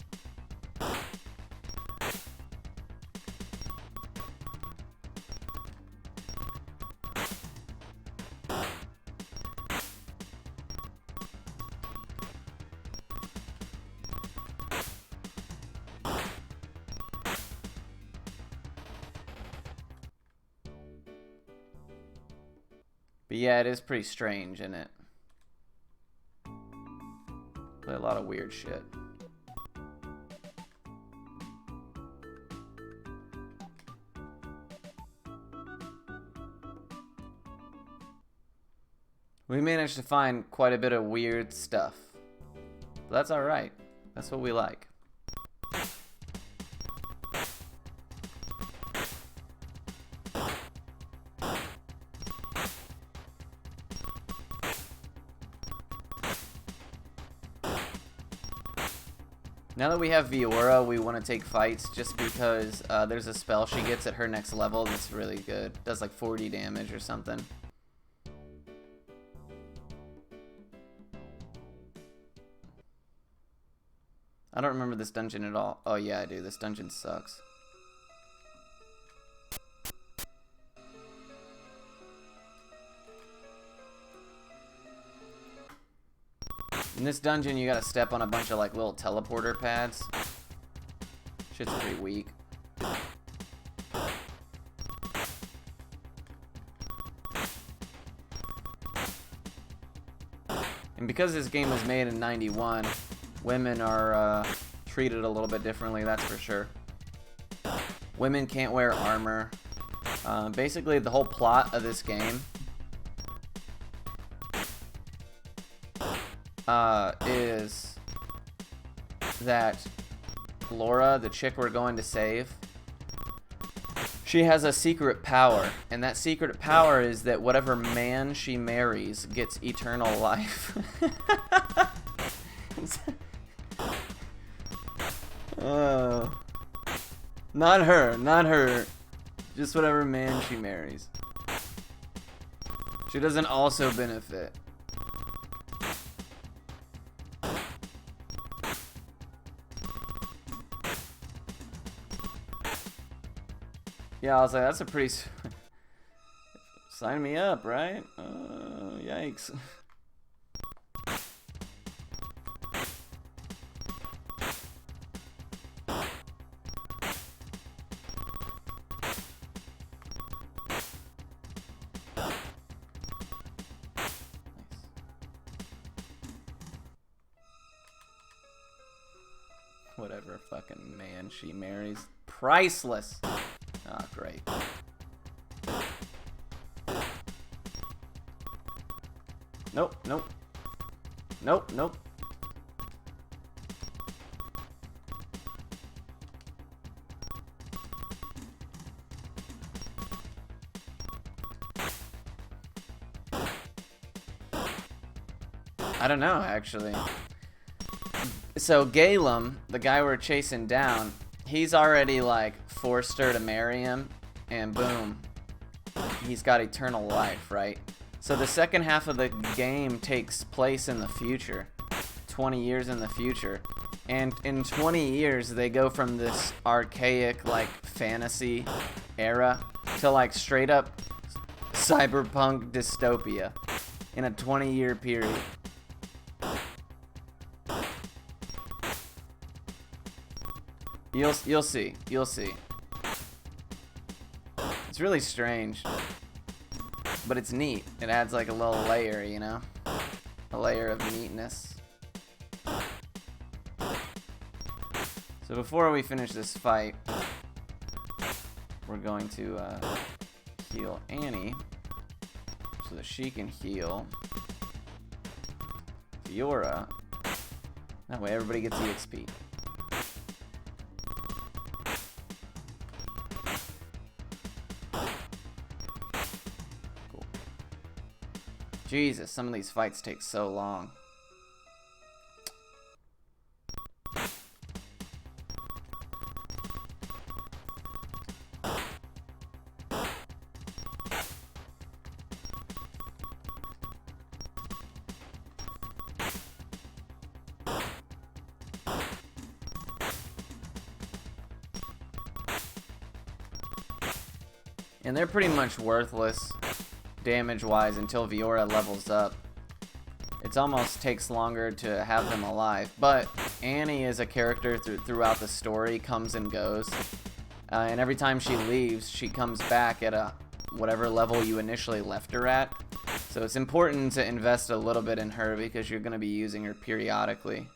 But yeah, it is pretty strange, isn't it? Play a lot of weird shit. We managed to find quite a bit of weird stuff. But that's alright. That's what we like. Now that we have Viora, we want to take fights just because there's a spell she gets at her next level that's really good. Does like 40 damage or something. I don't remember this dungeon at all. Oh yeah, I do. This dungeon sucks. In this dungeon, you gotta step on a bunch of like little teleporter pads. Shit's pretty weak. And because this game was made in '91, women are treated a little bit differently, that's for sure. Women can't wear armor. Basically, the whole plot of this game is that Laura, the chick we're going to save, she has a secret power, and that secret power is that whatever man she marries gets eternal life. Not her, not her. Just whatever man she marries. She doesn't also benefit. Yeah, I was like, that's a pretty... Sign me up, right? Yikes. Whatever fucking man she marries. Priceless! Ah, great. Nope, nope. Nope, nope. I don't know, actually. So Galen, the guy we're chasing down, he's already like forced her to marry him, and boom, he's got eternal life, right? So the second half of the game takes place in the future, 20 years in the future, and in 20 years they go from this archaic like fantasy era to like straight up cyberpunk dystopia in a 20-year period. You'll see. You'll see. It's really strange. But it's neat. It adds like a little layer, you know? A layer of neatness. So before we finish this fight, we're going to heal Annie so that she can heal Viora. That way everybody gets EXP. Jesus, some of these fights take so long. And they're pretty much worthless damage-wise until Viora levels up. It almost takes longer to have them alive, but Annie is a character throughout the story, comes and goes, and every time she leaves, she comes back at a whatever level you initially left her at, So it's important to invest a little bit in her because you're going to be using her periodically.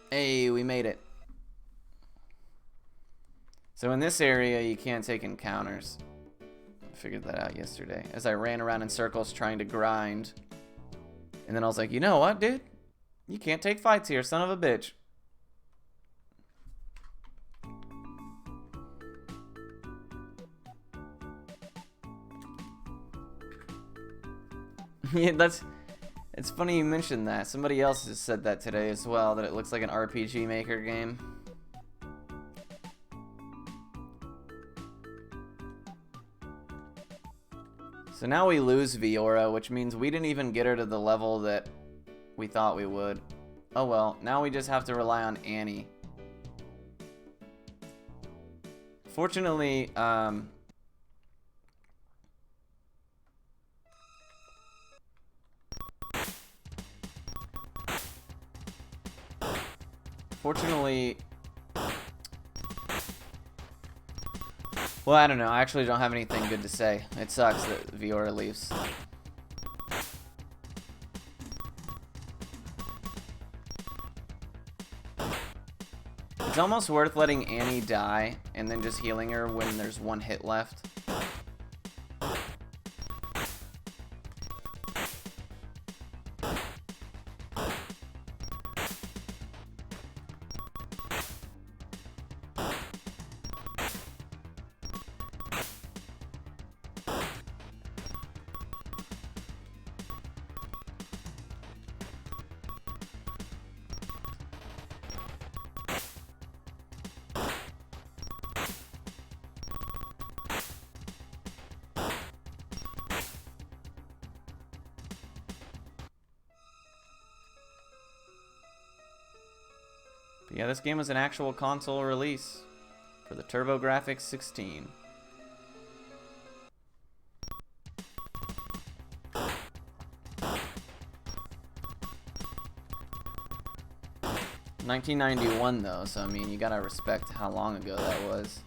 Hey, we made it. So in this area, you can't take encounters. I figured that out yesterday as I ran around in circles trying to grind. And then I was like, you know what, dude? You can't take fights here, son of a bitch. Yeah, it's funny you mentioned that. Somebody else has said that today as well, that it looks like an RPG Maker game. So now we lose Viora, which means we didn't even get her to the level that we thought we would. Oh well, now we just have to rely on Annie. Fortunately, well, I don't know. I actually don't have anything good to say. It sucks that Viora leaves. It's almost worth letting Annie die and then just healing her when there's one hit left. But yeah, this game was an actual console release for the TurboGrafx 16. $1991 though, so I mean, you gotta respect how long ago that was.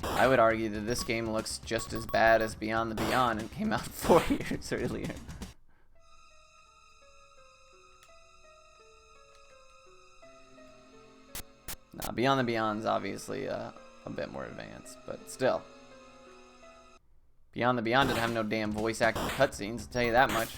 I would argue that this game looks just as bad as Beyond the Beyond and came out 4 years earlier. Nah, Beyond the Beyond's obviously a bit more advanced, but still. Beyond the Beyond didn't have no damn voice acting cutscenes, I'll tell you that much.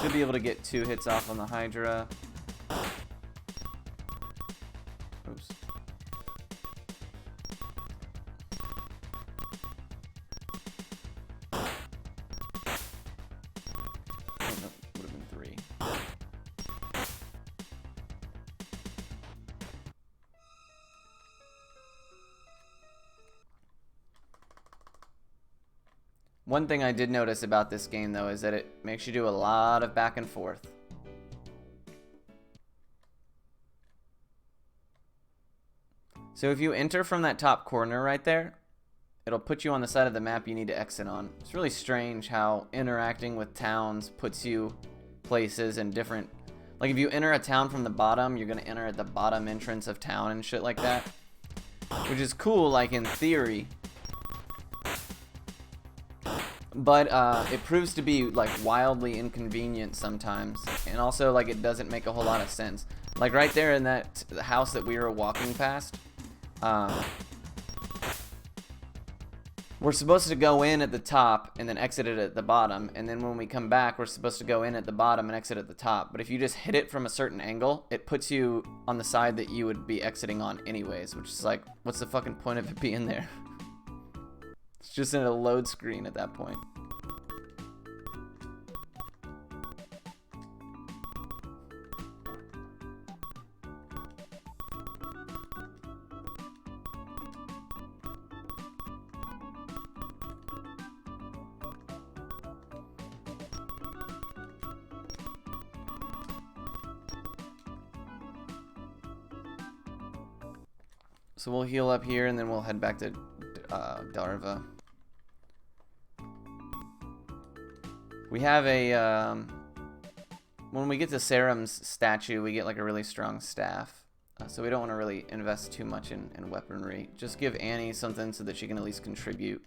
Should be able to get 2 hits off on the Hydra. Oops. Would have been 3. One thing I did notice about this game though is that it makes you do a lot of back and forth. So if you enter from that top corner right there, it'll put you on the side of the map you need to exit on. It's really strange how interacting with towns puts you places in different... Like if you enter a town from the bottom, you're going to enter at the bottom entrance of town and shit like that. Which is cool, like in theory. But it proves to be like wildly inconvenient sometimes. And also like it doesn't make a whole lot of sense. Like right there in that house that we were walking past. We're supposed to go in at the top and then exit it at the bottom, and then when we come back we're supposed to go in at the bottom and exit at the top. But if you just hit it from a certain angle, it puts you on the side that you would be exiting on anyways, which is like, what's the fucking point of it being there? It's just in a load screen at that point. So we'll heal up here and then we'll head back to Darva. We have a, when we get to Serum's statue, we get like a really strong staff. So we don't want to really invest too much in weaponry. Just give Annie something so that she can at least contribute.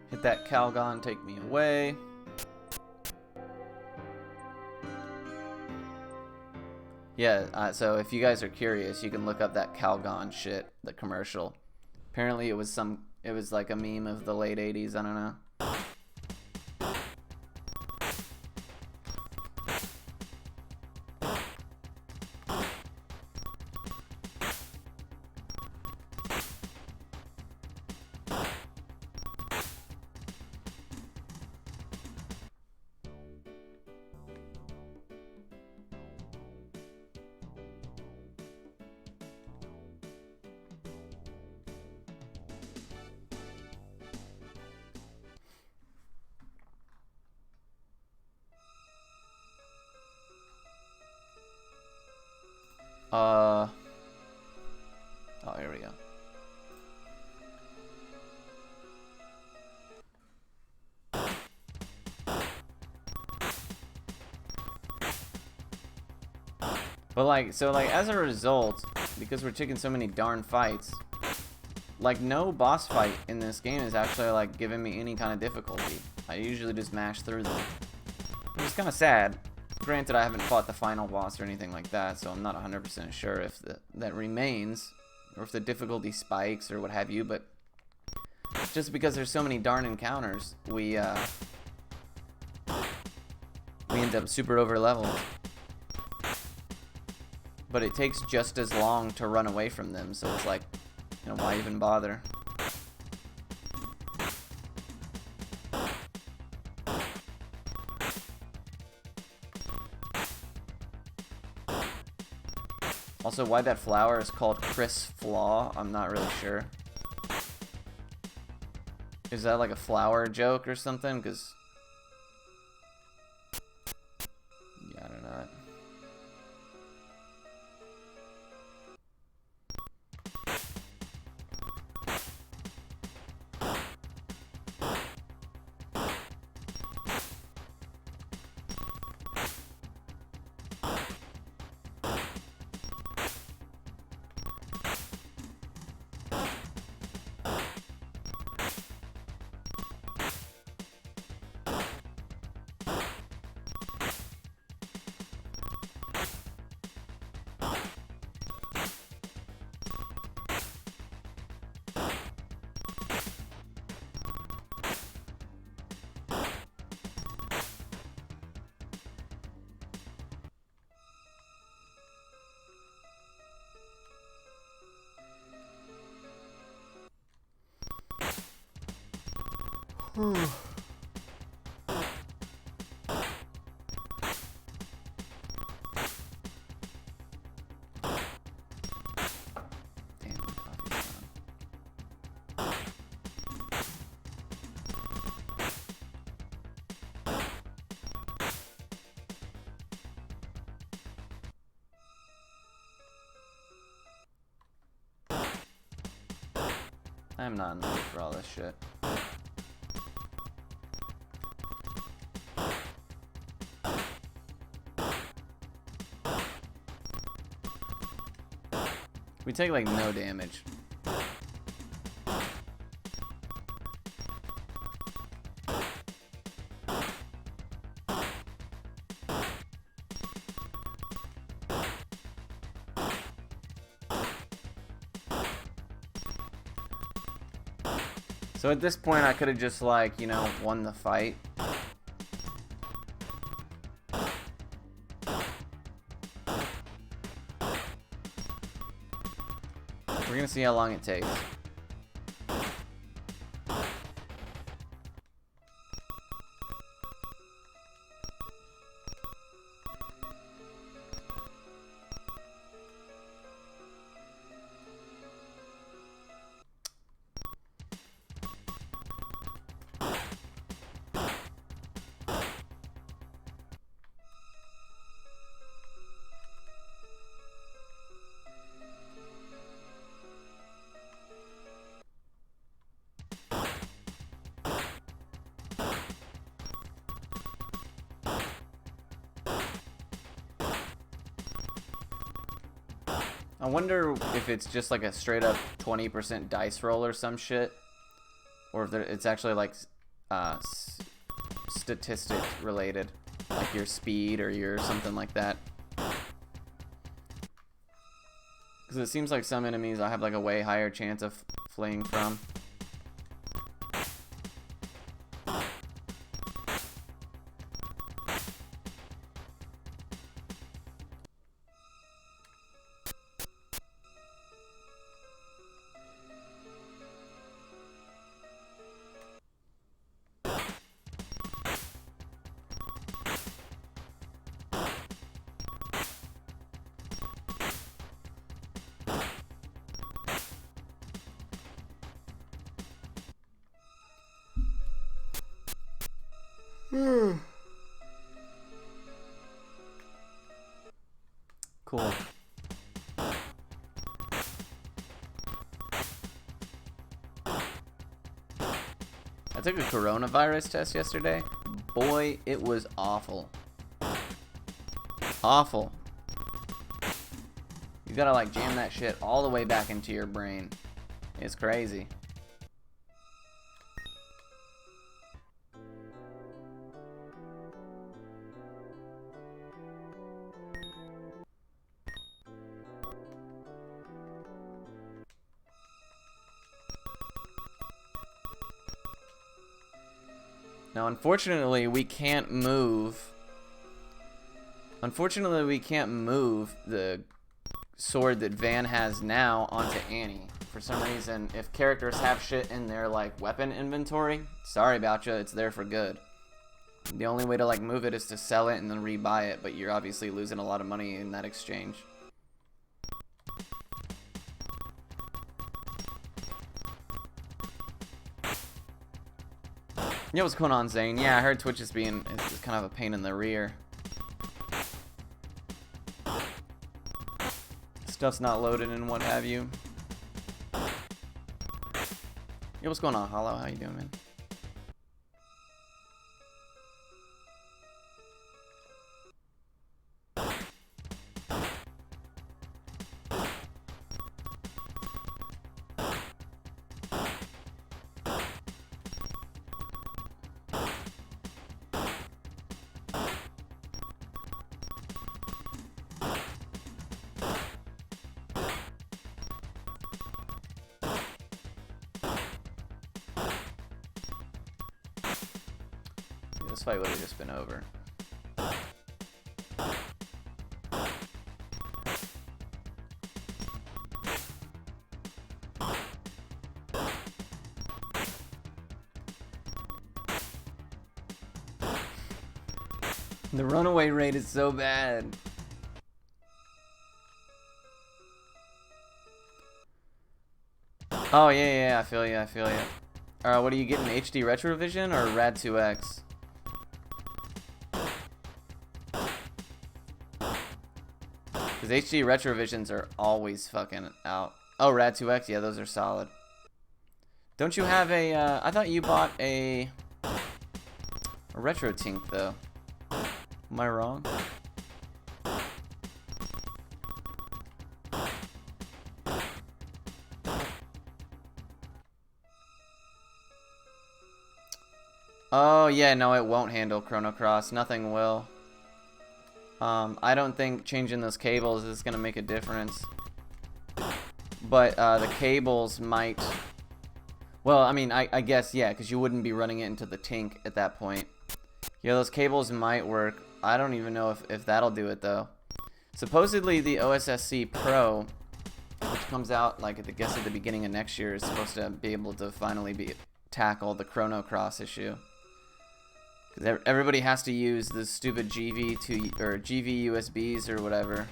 Hit that Calgon, take me away. Yeah, so if you guys are curious, you can look up that Calgon shit, the commercial. Apparently it was like a meme of the late 80s, I don't know. Oh, here we go. But like, so like as a result, because we're taking so many darn fights, like no boss fight in this game is actually like giving me any kind of difficulty. I usually just mash through them. Which is kind of sad. Granted, I haven't fought the final boss or anything like that, so I'm not 100% sure if that remains, or if the difficulty spikes or what have you, but just because there's so many darn encounters, we end up super over leveled. But it takes just as long to run away from them, so it's like, you know, why even bother? Also, why that flower is called Chris Flaw, I'm not really sure. Is that like a flower joke or something? Because... yeah, I don't know. Damn, my coffee's gone. I'm not in the mood for all this shit. We take like no damage. So at this point, I could have just, like, you know, won the fight. We're gonna see how long it takes. I wonder if it's just like a straight up 20% dice roll or some shit, or if it's actually like statistic related, like your speed or your something like that. Because it seems like some enemies I have like a way higher chance of fleeing from. Cool. I took a coronavirus test yesterday. Boy, it was awful. Awful. You gotta like jam that shit all the way back into your brain. It's crazy. Now, unfortunately, we can't move. Unfortunately, we can't move the sword that Van has now onto Annie. For some reason, if characters have shit in their like weapon inventory, sorry about you, it's there for good. The only way to like move it is to sell it and then rebuy it, but you're obviously losing a lot of money in that exchange. Yo, what's going on, Zane? Yeah, I heard Twitch is being it's kind of a pain in the rear. Stuff's not loaded and what have you. Yo, what's going on, Hollow? How you doing, man? This fight would have just been over. The runaway rate is so bad. Oh yeah, I feel you. What are you getting? HD Retrovision or Rad 2X? Because HD Retrovisions are always fucking out. Oh, Rad 2X, yeah, those are solid. Don't you have a, I thought you bought a Retro Tink, though. Am I wrong? Oh, yeah, no, it won't handle Chrono Cross. Nothing will. I don't think changing those cables is going to make a difference. But the cables might... Well, I mean, I guess, yeah, because you wouldn't be running it into the Tink at that point. Yeah, those cables might work. I don't even know if that'll do it, though. Supposedly, the OSSC Pro, which comes out, like, at the beginning of next year, is supposed to be able to finally tackle the Chrono Cross issue. Because everybody has to use the stupid GV USBs or whatever.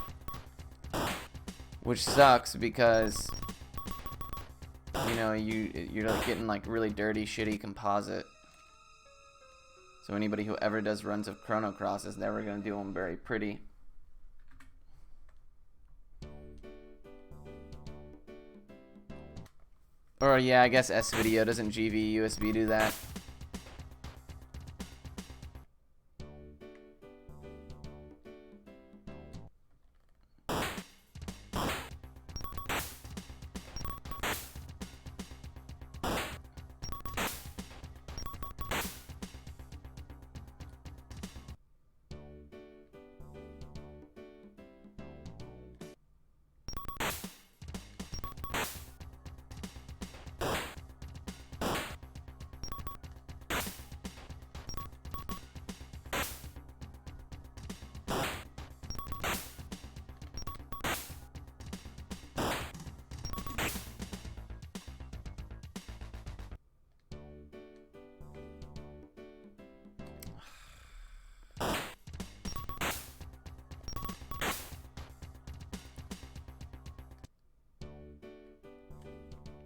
Which sucks because, you know, you're like getting like really dirty, shitty composite. So anybody who ever does runs of Chrono Cross is never going to do them very pretty. Or yeah, I guess S-Video, doesn't GV USB do that?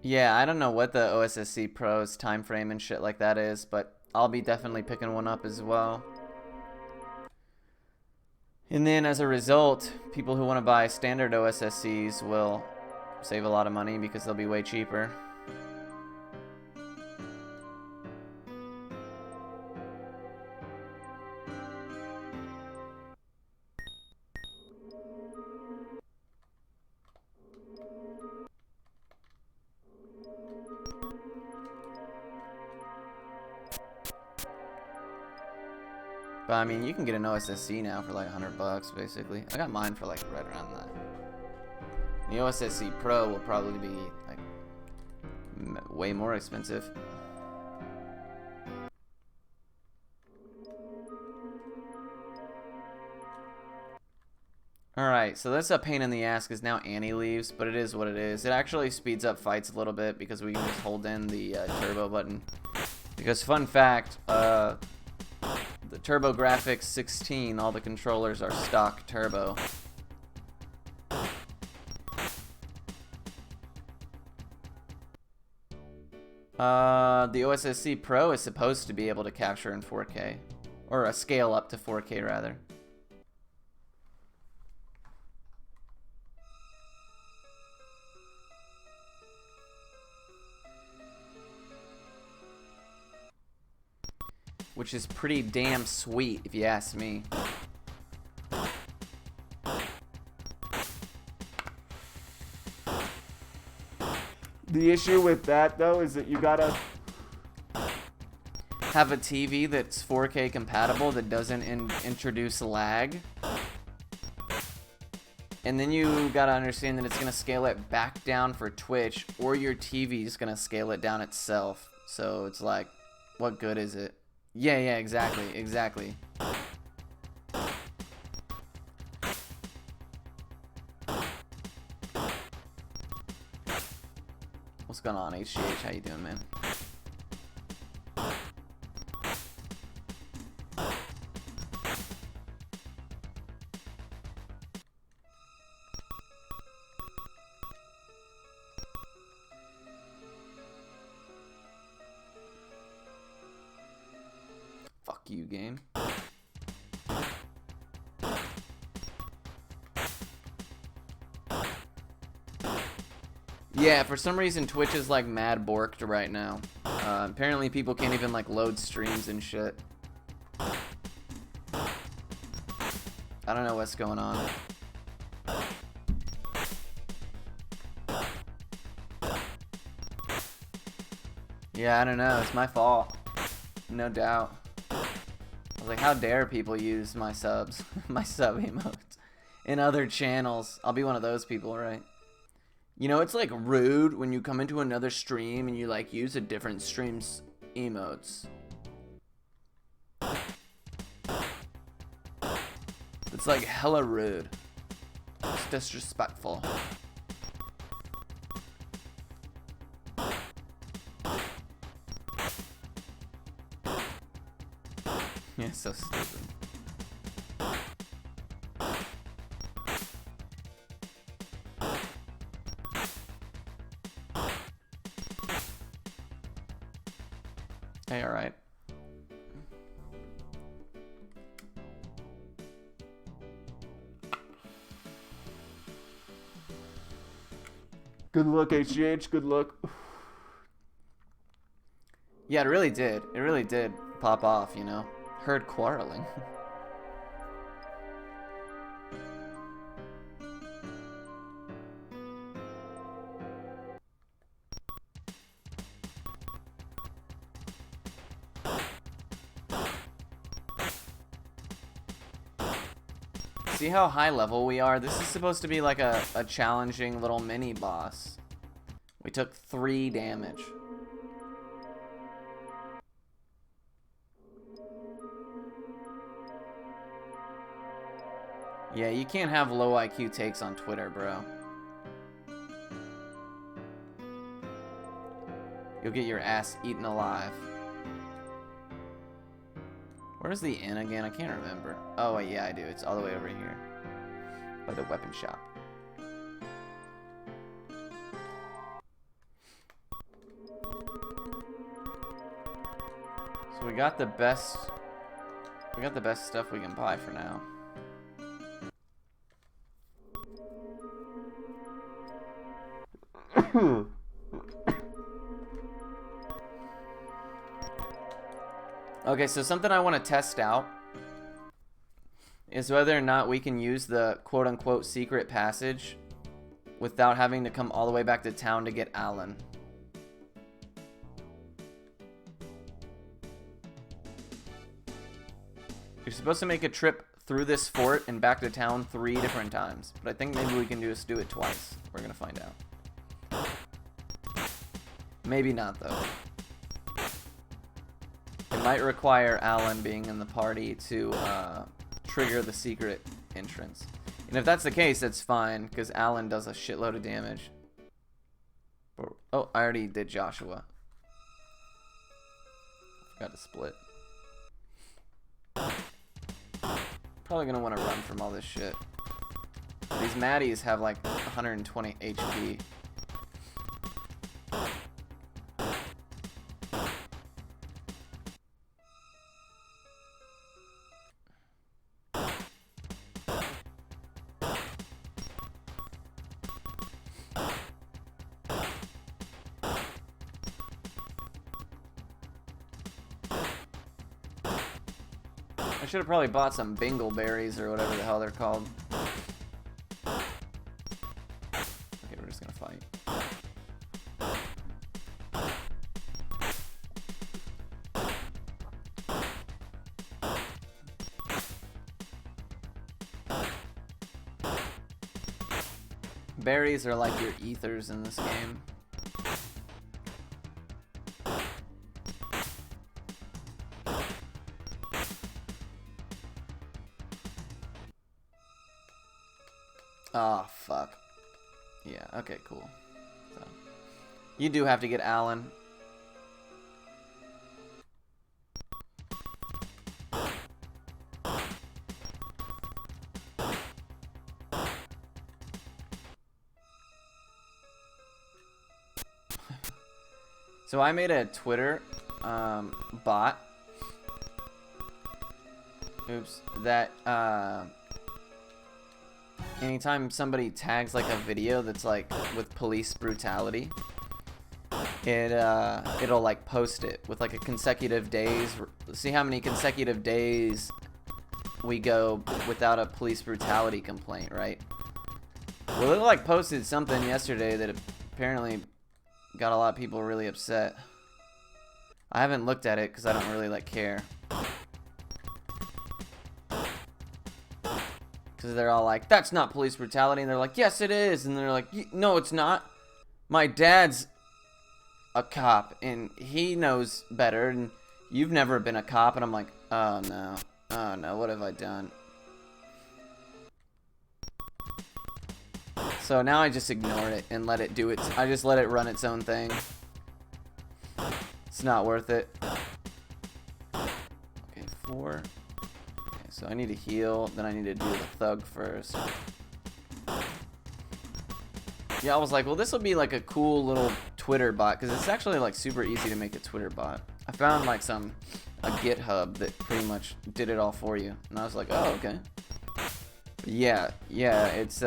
Yeah, I don't know what the OSSC Pro's time frame and shit like that is, but I'll be definitely picking one up as well. And then as a result, people who want to buy standard OSSCs will save a lot of money because they'll be way cheaper. But I mean, you can get an OSSC now for like $100 basically. I got mine for like right around that. The OSSC Pro will probably be like way more expensive. Alright, so that's a pain in the ass because now Annie leaves, but it is what it is. It actually speeds up fights a little bit because we can just hold in the turbo button. Because fun fact, the TurboGrafx 16, all the controllers are stock turbo. The OSSC Pro is supposed to be able to capture in 4K. Or a scale up to 4K rather. Which is pretty damn sweet, if you ask me. The issue with that, though, is that you gotta have a TV that's 4K compatible that doesn't introduce lag. And then you gotta understand that it's gonna scale it back down for Twitch, or your TV's gonna scale it down itself. So it's like, what good is it? Yeah, exactly. What's going on, HGH? How you doing, man? Fuck you, game. Yeah, for some reason Twitch is like mad borked right now. Apparently people can't even like load streams and shit. I don't know what's going on. Yeah, I don't know. It's my fault. No doubt. I was like, how dare people use my subs, my sub emotes in other channels? I'll be one of those people, right? You know, it's like rude when you come into another stream and you like use a different stream's emotes. It's like hella rude. It's disrespectful. Yeah, so stupid. Hey, alright. Good luck, HGH. Good luck. Yeah, it really did. It really did pop off, you know? Heard quarreling. See how high level we are? This is supposed to be like a challenging little mini boss. We took 3 damage. Yeah, you can't have low IQ takes on Twitter, bro. You'll get your ass eaten alive. Where's the inn again? I can't remember. Oh, wait, yeah, I do. It's all the way over here. By the weapon shop. So we got the best... We got the best stuff we can buy for now. Okay, so something I want to test out is whether or not we can use the quote-unquote secret passage without having to come all the way back to town to get Alan. You're supposed to make a trip through this fort and back to town 3 different times, but I think maybe we can just do it twice. We're gonna find out. Maybe not, though. It might require Alan being in the party to trigger the secret entrance. And if that's the case, that's fine, because Alan does a shitload of damage. Oh, I already did Joshua. Forgot to split. Probably gonna want to run from all this shit. These Maddies have like 120 HP. I should have probably bought some Bingle berries or whatever the hell they're called. Okay, we're just gonna fight. Berries are like your ethers in this game. Oh, fuck. Yeah, okay, cool. So, you do have to get Alan. So I made a Twitter bot. Oops. That anytime somebody tags like a video that's like with police brutality, it'll like post it with like a consecutive days. See how many consecutive days we go without a police brutality complaint, right? Well, it like posted something yesterday that apparently got a lot of people really upset. I haven't looked at it because I don't really like care. Because Because they're all like, that's not police brutality. And they're like, yes, it is. And they're like, no, it's not. My dad's a cop, and he knows better, and you've never been a cop. And I'm like, oh, no. Oh, no, what have I done? So now I just ignore it and let it do it. I just let it run its own thing. It's not worth it. Okay, 4. Okay, so I need to heal. Then I need to do the thug first. Yeah, I was like, well, this will be like a cool little Twitter bot, because it's actually like super easy to make a Twitter bot. I found like a GitHub that pretty much did it all for you, and I was like, oh, okay. But yeah, it's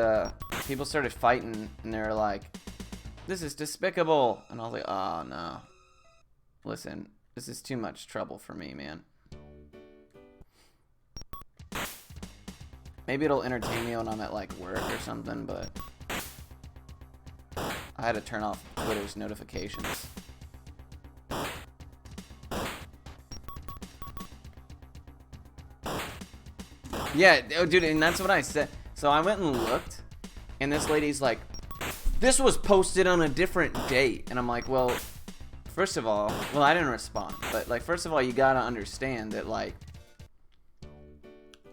people started fighting, and they're like, this is despicable, and I was like, oh no, listen, this is too much trouble for me, man. Maybe it'll entertain me when I'm at like work or something, but I had to turn off Twitter's notifications. Yeah, oh, dude, and that's what I said. So I went and looked, and this lady's like, this was posted on a different date. And I'm like, well, first of all, well, I didn't respond. But, like, first of all, you gotta understand that, like,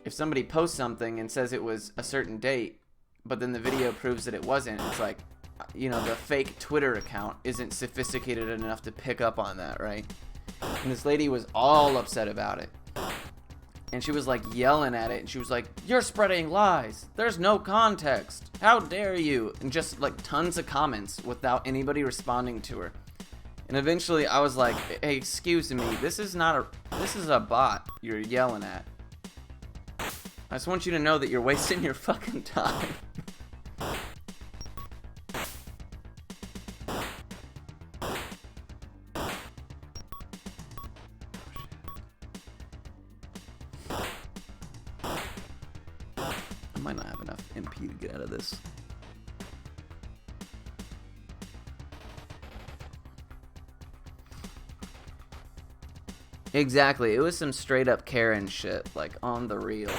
if somebody posts something and says it was a certain date, but then the video proves that it wasn't, it's like, you know, the fake Twitter account isn't sophisticated enough to pick up on that, right? And this lady was all upset about it. And she was like yelling at it, and she was like, you're spreading lies. There's no context. How dare you? And just like tons of comments without anybody responding to her. And eventually I was like, hey, excuse me, this is a bot you're yelling at. I just want you to know that you're wasting your fucking time. I might not have enough MP to get out of this. Exactly, it was some straight up Karen shit, like on the real.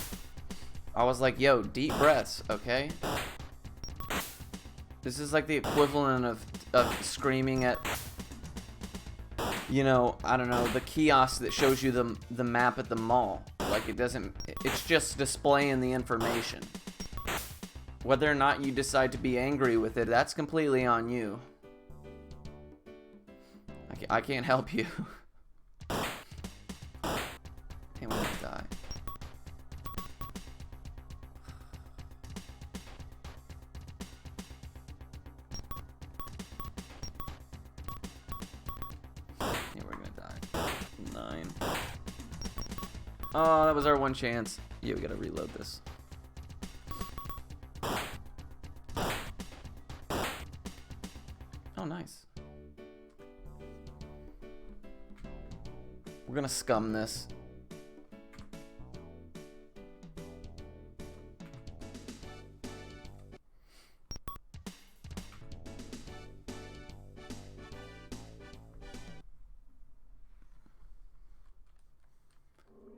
I was like, yo, deep breaths, okay? This is like the equivalent of screaming at, you know, I don't know, the kiosk that shows you the map at the mall. Like, it's just displaying the information. Whether or not you decide to be angry with it, that's completely on you. I can't help you. Hey, we're gonna die. Yeah, we're gonna die. 9. Oh, that was our one chance. Yeah, we gotta reload this. Oh, nice. We're gonna scum this.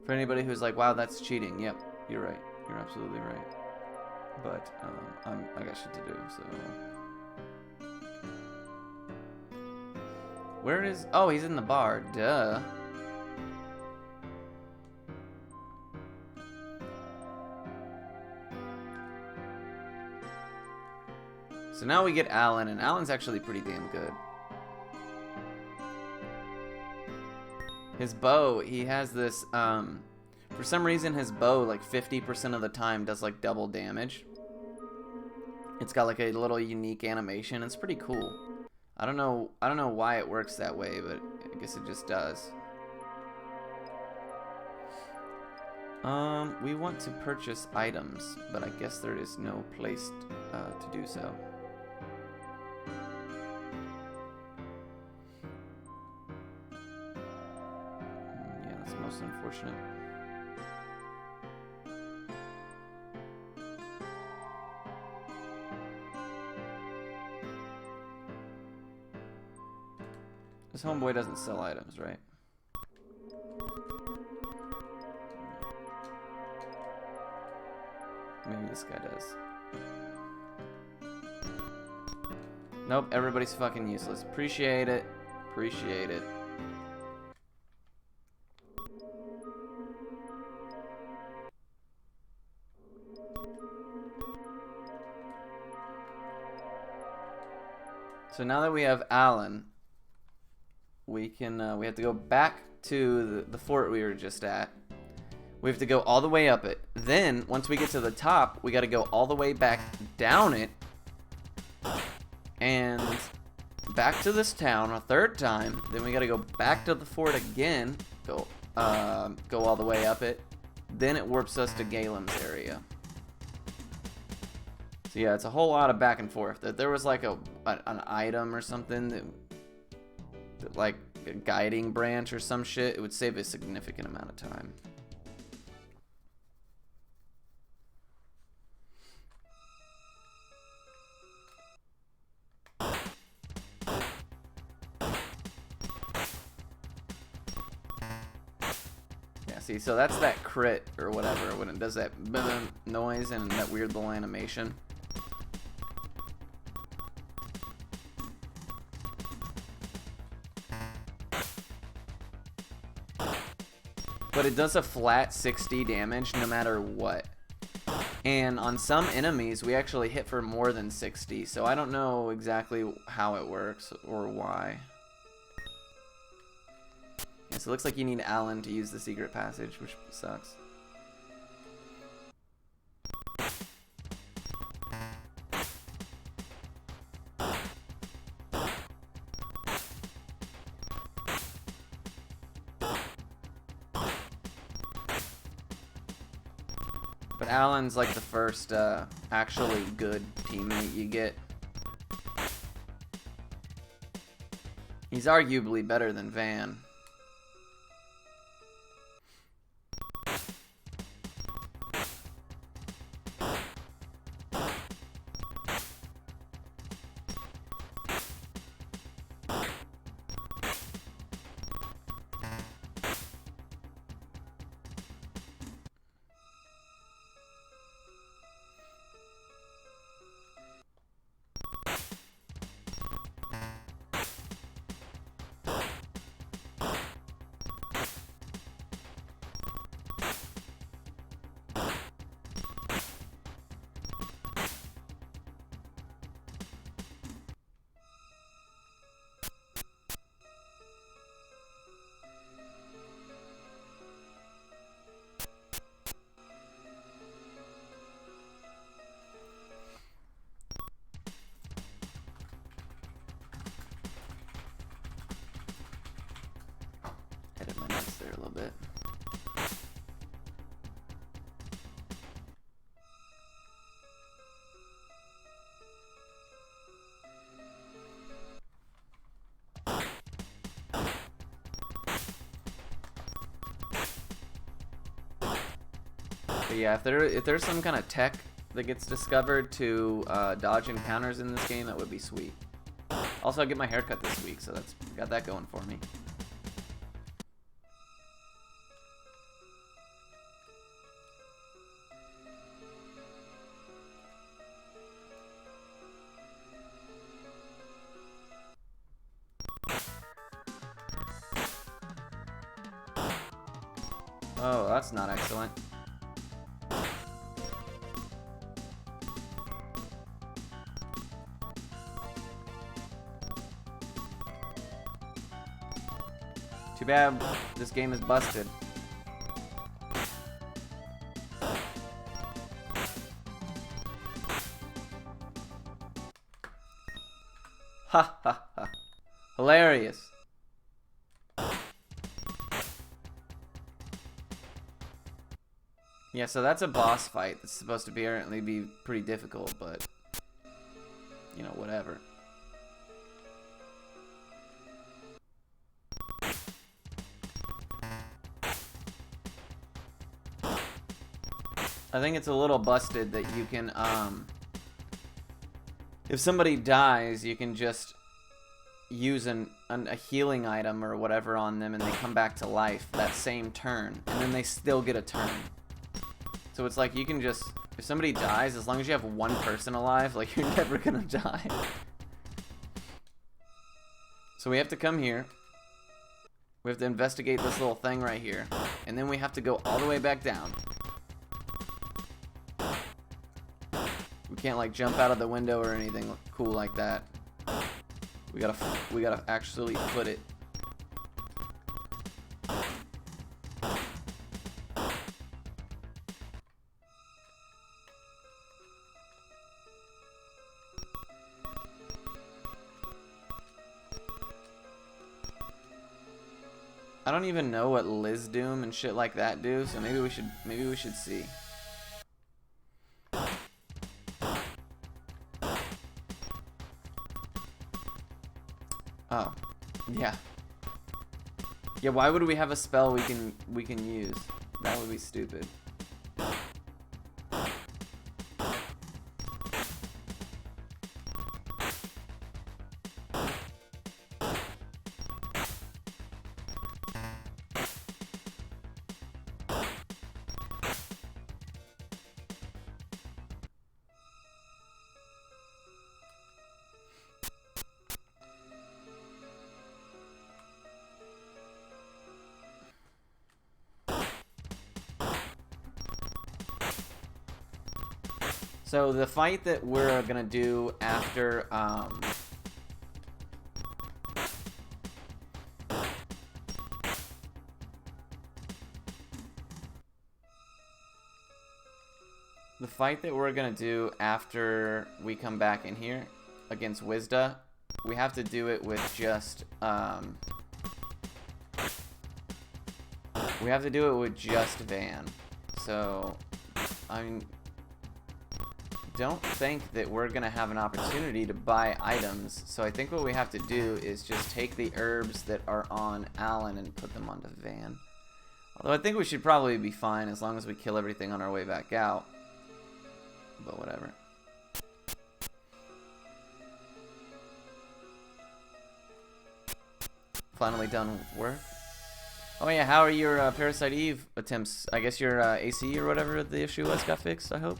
For anybody who's like, wow, that's cheating. Yep, you're right. You're absolutely right. But I got shit to do, so. Where is? Oh, he's in the bar. Duh. So now we get Alan, and Alan's actually pretty damn good. His bow, he has this, for some reason his bow, like 50% of the time does like double damage. It's got like a little unique animation. It's pretty cool. I don't know why it works that way, but I guess it just does. We want to purchase items, but I guess there is no place to do so. Yeah, that's most unfortunate. This homeboy doesn't sell items, right? Maybe this guy does. Nope, everybody's fucking useless. Appreciate it. Appreciate it. So now that we have Alan, we can we have to go back to the fort we were just at. We have to go all the way up it. Then once we get to the top, we got to go all the way back down it and back to this town a third time. Then we got to go back to the fort again. Go all the way up it. Then it warps us to Galem's area. So yeah, it's a whole lot of back and forth. If there was like an item or something that like a guiding branch or some shit, it would save a significant amount of time. Yeah, see, so that's that crit or whatever when it does that noise and that weird little animation. But it does a flat 60 damage no matter what. And on some enemies, we actually hit for more than 60. So I don't know exactly how it works or why. Yeah, so it looks like you need Alan to use the secret passage, which sucks. But Alan's like the first actually good teammate you get. He's arguably better than Van. Edit my notes there a little bit. But yeah, if there's some kind of tech that gets discovered to dodge encounters in this game, that would be sweet. Also, I get my haircut this week, so that's got that going for me. Oh, that's not excellent. Too bad this game is busted. Ha ha ha. Hilarious. Yeah, so that's a boss fight. It's supposed to apparently be pretty difficult, but you know, whatever. I think it's a little busted that you can, if somebody dies, you can just use a healing item or whatever on them and they come back to life that same turn, and then they still get a turn. So it's like you can just, if somebody dies, as long as you have one person alive, like, you're never gonna die. So we have to come here. We have to investigate this little thing right here. And then we have to go all the way back down. We can't, like, jump out of the window or anything cool like that. We gotta actually foot it. I don't even know what Liz Doom and shit like that do, so maybe we should see. Oh, yeah. Yeah, why would we have a spell we can use? That would be stupid. So the fight that we're gonna do after we come back in here against Wisda, we have to do it with just Van. So I don't think that we're gonna have an opportunity to buy items, so I think what we have to do is just take the herbs that are on Alan and put them onto Van. Although I think we should probably be fine as long as we kill everything on our way back out. But whatever. Finally done with work. Oh yeah, how are your Parasite Eve attempts? I guess your AC or whatever the issue was got fixed, I hope.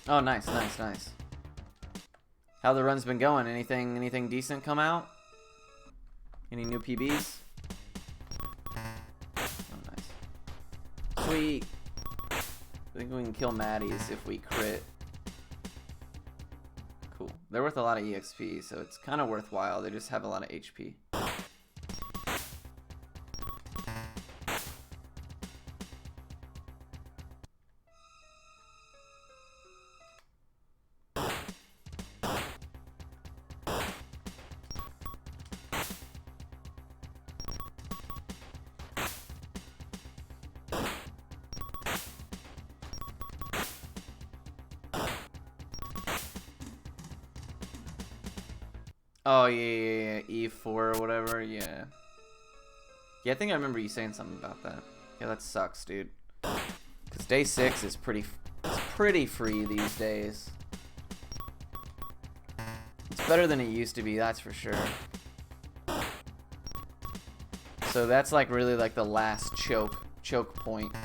Oh, nice, nice, nice. How the run's been going? Anything decent come out? Any new PBs? Oh, nice. Sweet. I think we can kill Maddies if we crit. Cool. They're worth a lot of EXP, so it's kind of worthwhile. They just have a lot of HP. Oh, yeah, E4 or whatever, yeah. Yeah, I think I remember you saying something about that. Yeah, that sucks, dude. Because day 6 is pretty free these days. It's better than it used to be, that's for sure. So that's like really like the last choke point.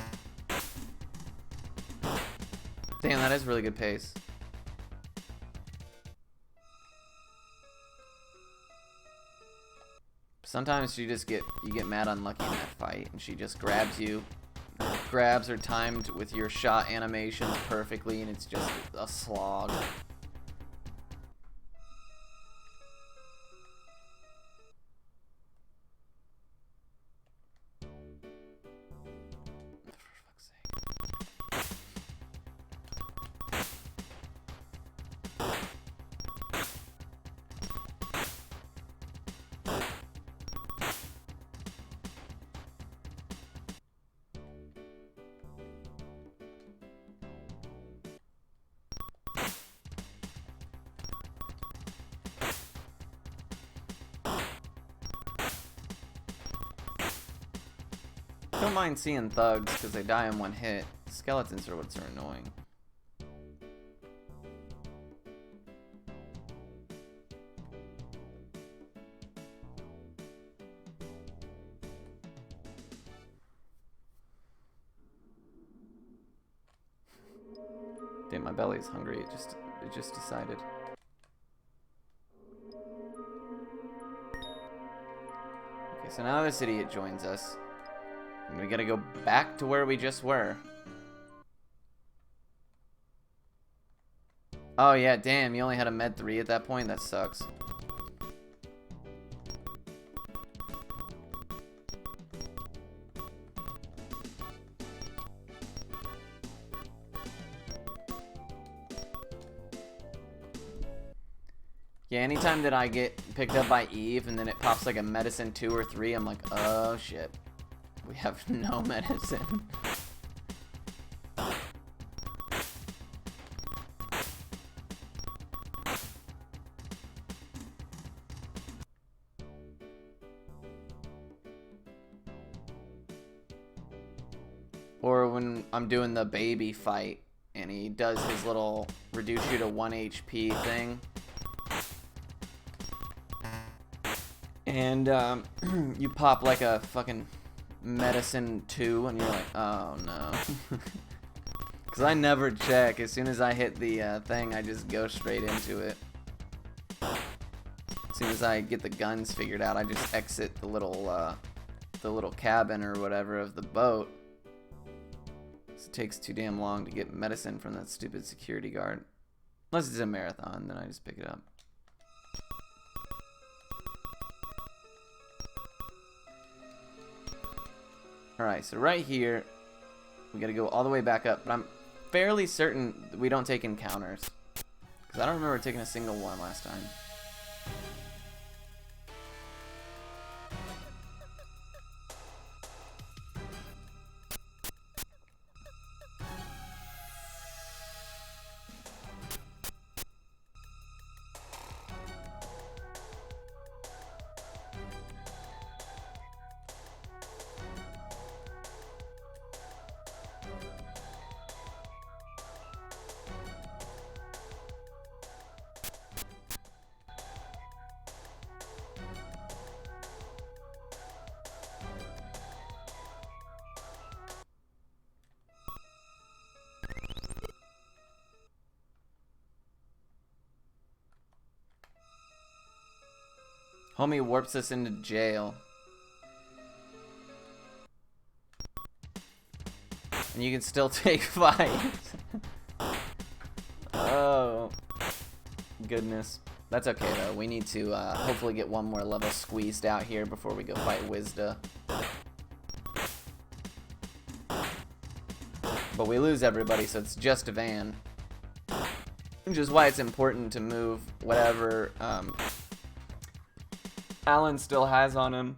Damn, that is really good pace. Sometimes you get mad unlucky in that fight, and she just grabs you. Grabs are timed with your shot animations perfectly, and it's just a slog. For fuck's sake. Don't mind seeing thugs because they die in one hit. Skeletons are what's annoying. Damn, my belly's hungry. It just decided. Okay, so now this idiot joins us. And we gotta go back to where we just were. Oh yeah, damn, you only had a med 3 at that point? That sucks. Yeah, anytime that I get picked up by Eve and then it pops like a medicine 2 or 3, I'm like, oh shit. We have no medicine. Or when I'm doing the baby fight and he does his little reduce you to 1 HP thing. And you pop like a fucking medicine 2 and you're like, oh no. Because I never check. As soon as I hit the thing, I just go straight into it. As soon as I get the guns figured out, I just exit the little cabin or whatever of the boat. It takes too damn long to get medicine from that stupid security guard. Unless it's a marathon, then I just pick it up. Alright, so right here, we gotta go all the way back up, but I'm fairly certain we don't take encounters. Because I don't remember taking a single one last time. Homie warps us into jail. And you can still take fights. Oh. Goodness. That's okay though. We need to hopefully get one more level squeezed out here before we go fight Wisda. But we lose everybody, so it's just Van. Which is why it's important to move whatever Alan still has on him.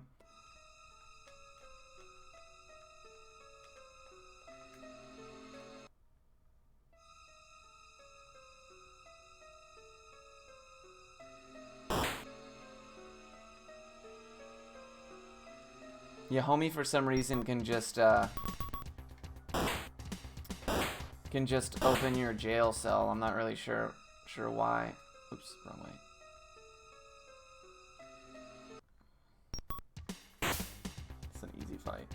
Yeah, homie for some reason can just open your jail cell. I'm not really sure why. Oops, wrong way. It's an easy fight.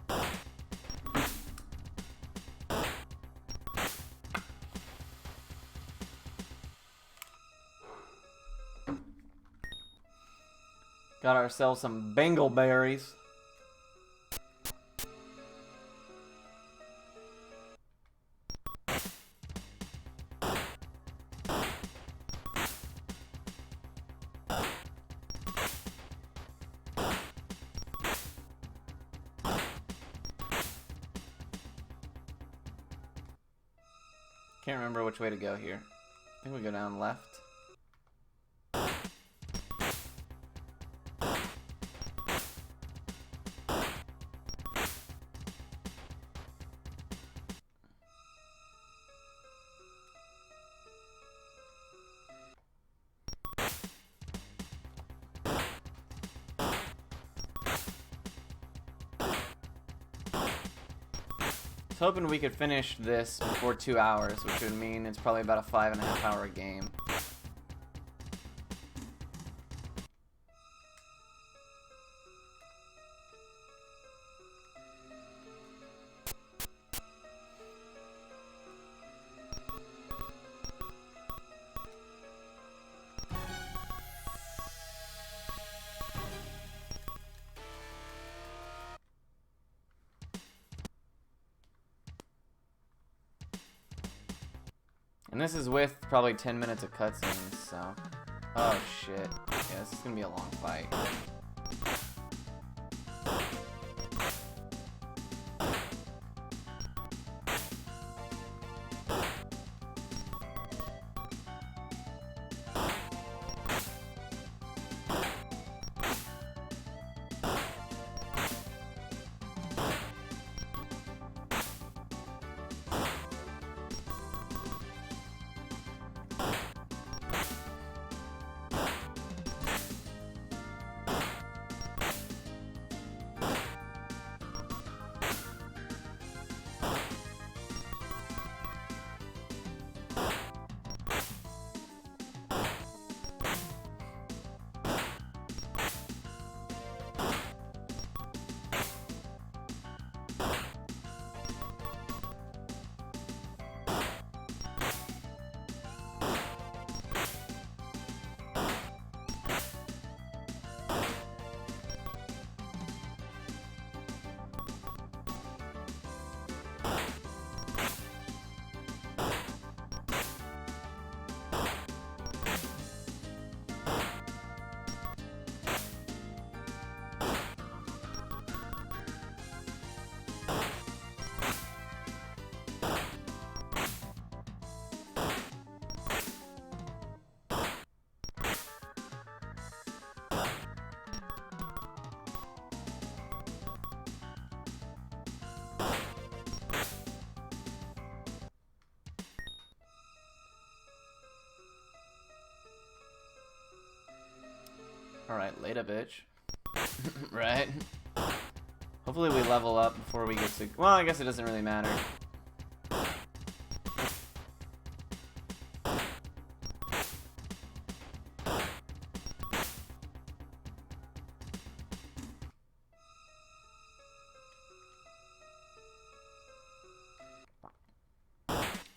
Got ourselves some Bengal berries. Can't remember which way to go here. I think we go down left. was hoping we could finish this before 2 hours, which would mean it's probably about a 5.5 hour game. And this is with probably 10 minutes of cutscenes, so... Oh shit. Yeah, this is gonna be a long fight. Alright, later, bitch. Right? Hopefully we level up before we get to... Well, I guess it doesn't really matter.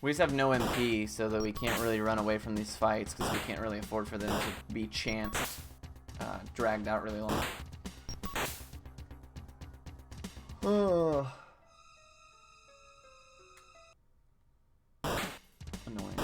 We just have no MP, so that we can't really run away from these fights, because we can't really afford for them to be chanced, dragged out really long. Oh. Annoying.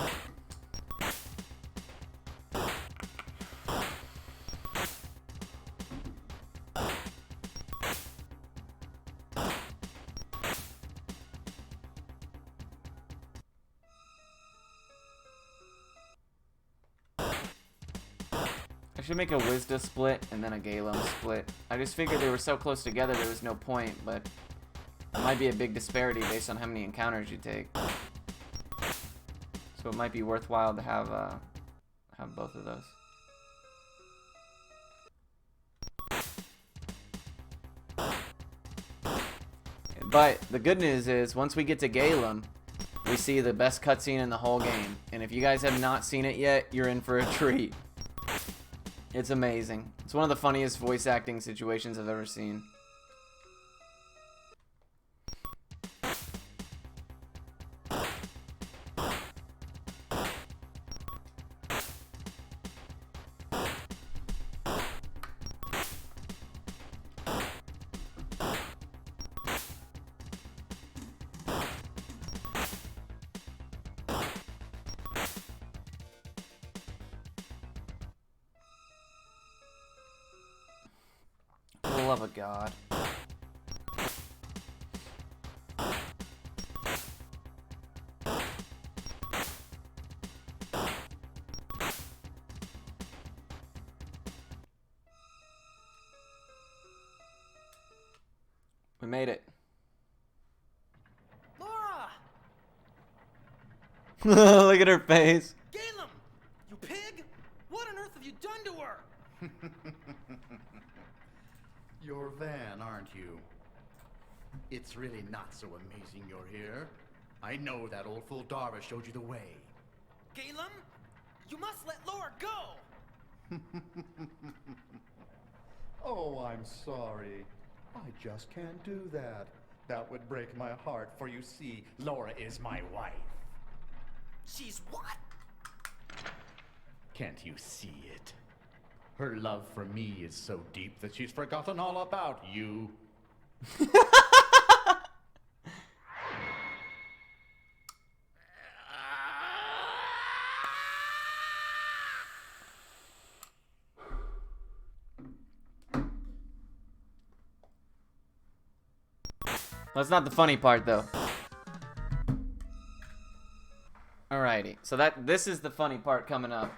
I should make a Wisda split and then a Galem split. I just figured they were so close together there was no point, but it might be a big disparity based on how many encounters you take. So it might be worthwhile to have both of those. But the good news is, once we get to Galem, we see the best cutscene in the whole game. And if you guys have not seen it yet, you're in for a treat. It's amazing. It's one of the funniest voice acting situations I've ever seen. For the love of God. We made it. Laura! Look at her face. Galem! You pig! What on earth have you done to her? You're Van, aren't you? It's really not so amazing you're here. I know that old fool Dara showed you the way. Galen, you must let Laura go! Oh, I'm sorry. I just can't do that. That would break my heart, for you see, Laura is my wife. She's what? Can't you see it? Her love for me is so deep that she's forgotten all about you. That's not the funny part, though. Alrighty, so this is the funny part coming up.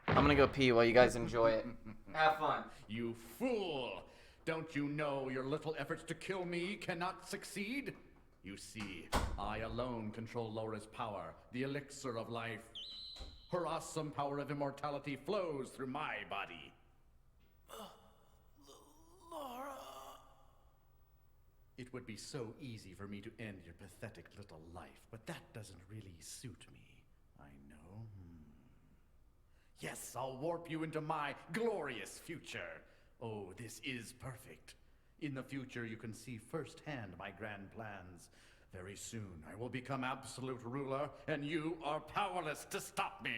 I'm gonna go pee while you guys enjoy it. Have fun. You fool! Don't you know your little efforts to kill me cannot succeed? You see, I alone control Laura's power, the elixir of life. Her awesome power of immortality flows through my body. Laura... It would be so easy for me to end your pathetic little life, but that doesn't really suit me. I know. Yes, I'll warp you into my glorious future. Oh, this is perfect. In the future, you can see firsthand my grand plans. Very soon, I will become absolute ruler, and you are powerless to stop me.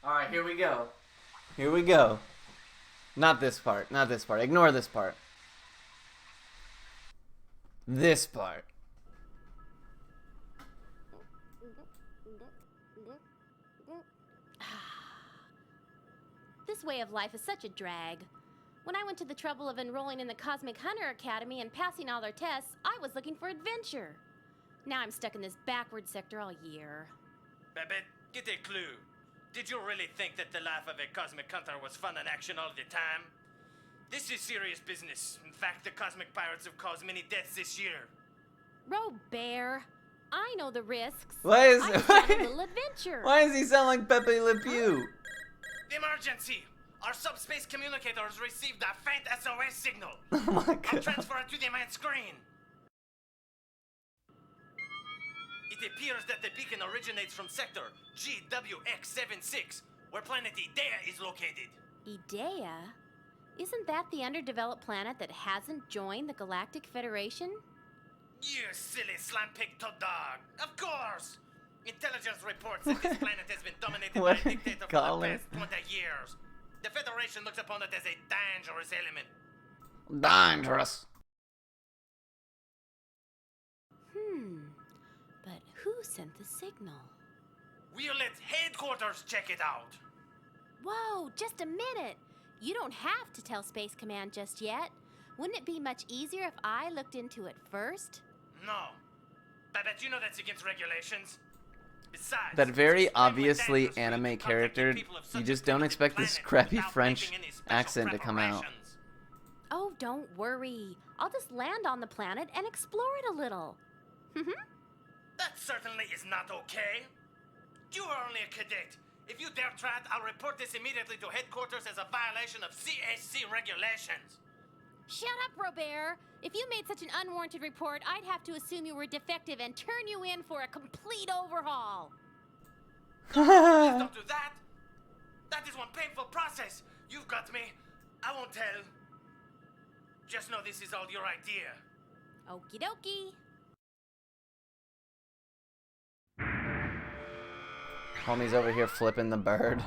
Alright, here we go. Here we go. Not this part. Not this part. Ignore this part. This part. This way of life is such a drag. When I went to the trouble of enrolling in the Cosmic Hunter Academy and passing all their tests, I was looking for adventure. Now I'm stuck in this backward sector all year. Babette, get a clue. Did you really think that the life of a Cosmic Hunter was fun and action all the time? This is serious business. In fact, the Cosmic Pirates have caused many deaths this year. Robert, I know the risks. Why is I just want a little adventure. Why does he sound like Pepe Le Pew? Emergency! Our subspace communicator has received a faint SOS signal. Oh my I'll god. transfer it to the main screen. It appears that the beacon originates from sector GWX76, where planet Idea is located. Idea? Isn't that the underdeveloped planet that hasn't joined the Galactic Federation? You silly slam-pig toad dog. Of course! Intelligence reports that this planet has been dominated by What a are you dictator for the calling past 20 years. The Federation looks upon it as a dangerous element. Dangerous. But who sent the signal? We'll let headquarters check it out. Whoa, just a minute. You don't have to tell Space Command just yet. Wouldn't it be much easier if I looked into it first? No. Babette, you know that's against regulations. Besides, That very it's extremely obviously dangerous for you to anime contact character, people of you such just a don't primitive expect this planet crappy without French making any special accent to come out. preparations. Oh, don't worry. I'll just land on the planet and explore it a little. That certainly is not okay. You are only a cadet. If you dare try it, I'll report this immediately to headquarters as a violation of CSC regulations. Shut up, Robert. If you made such an unwarranted report, I'd have to assume you were defective and turn you in for a complete overhaul. Please don't do that. That is one painful process. You've got me. I won't tell. Just know this is all your idea. Okie dokie. Homie's over here flipping the bird.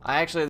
I actually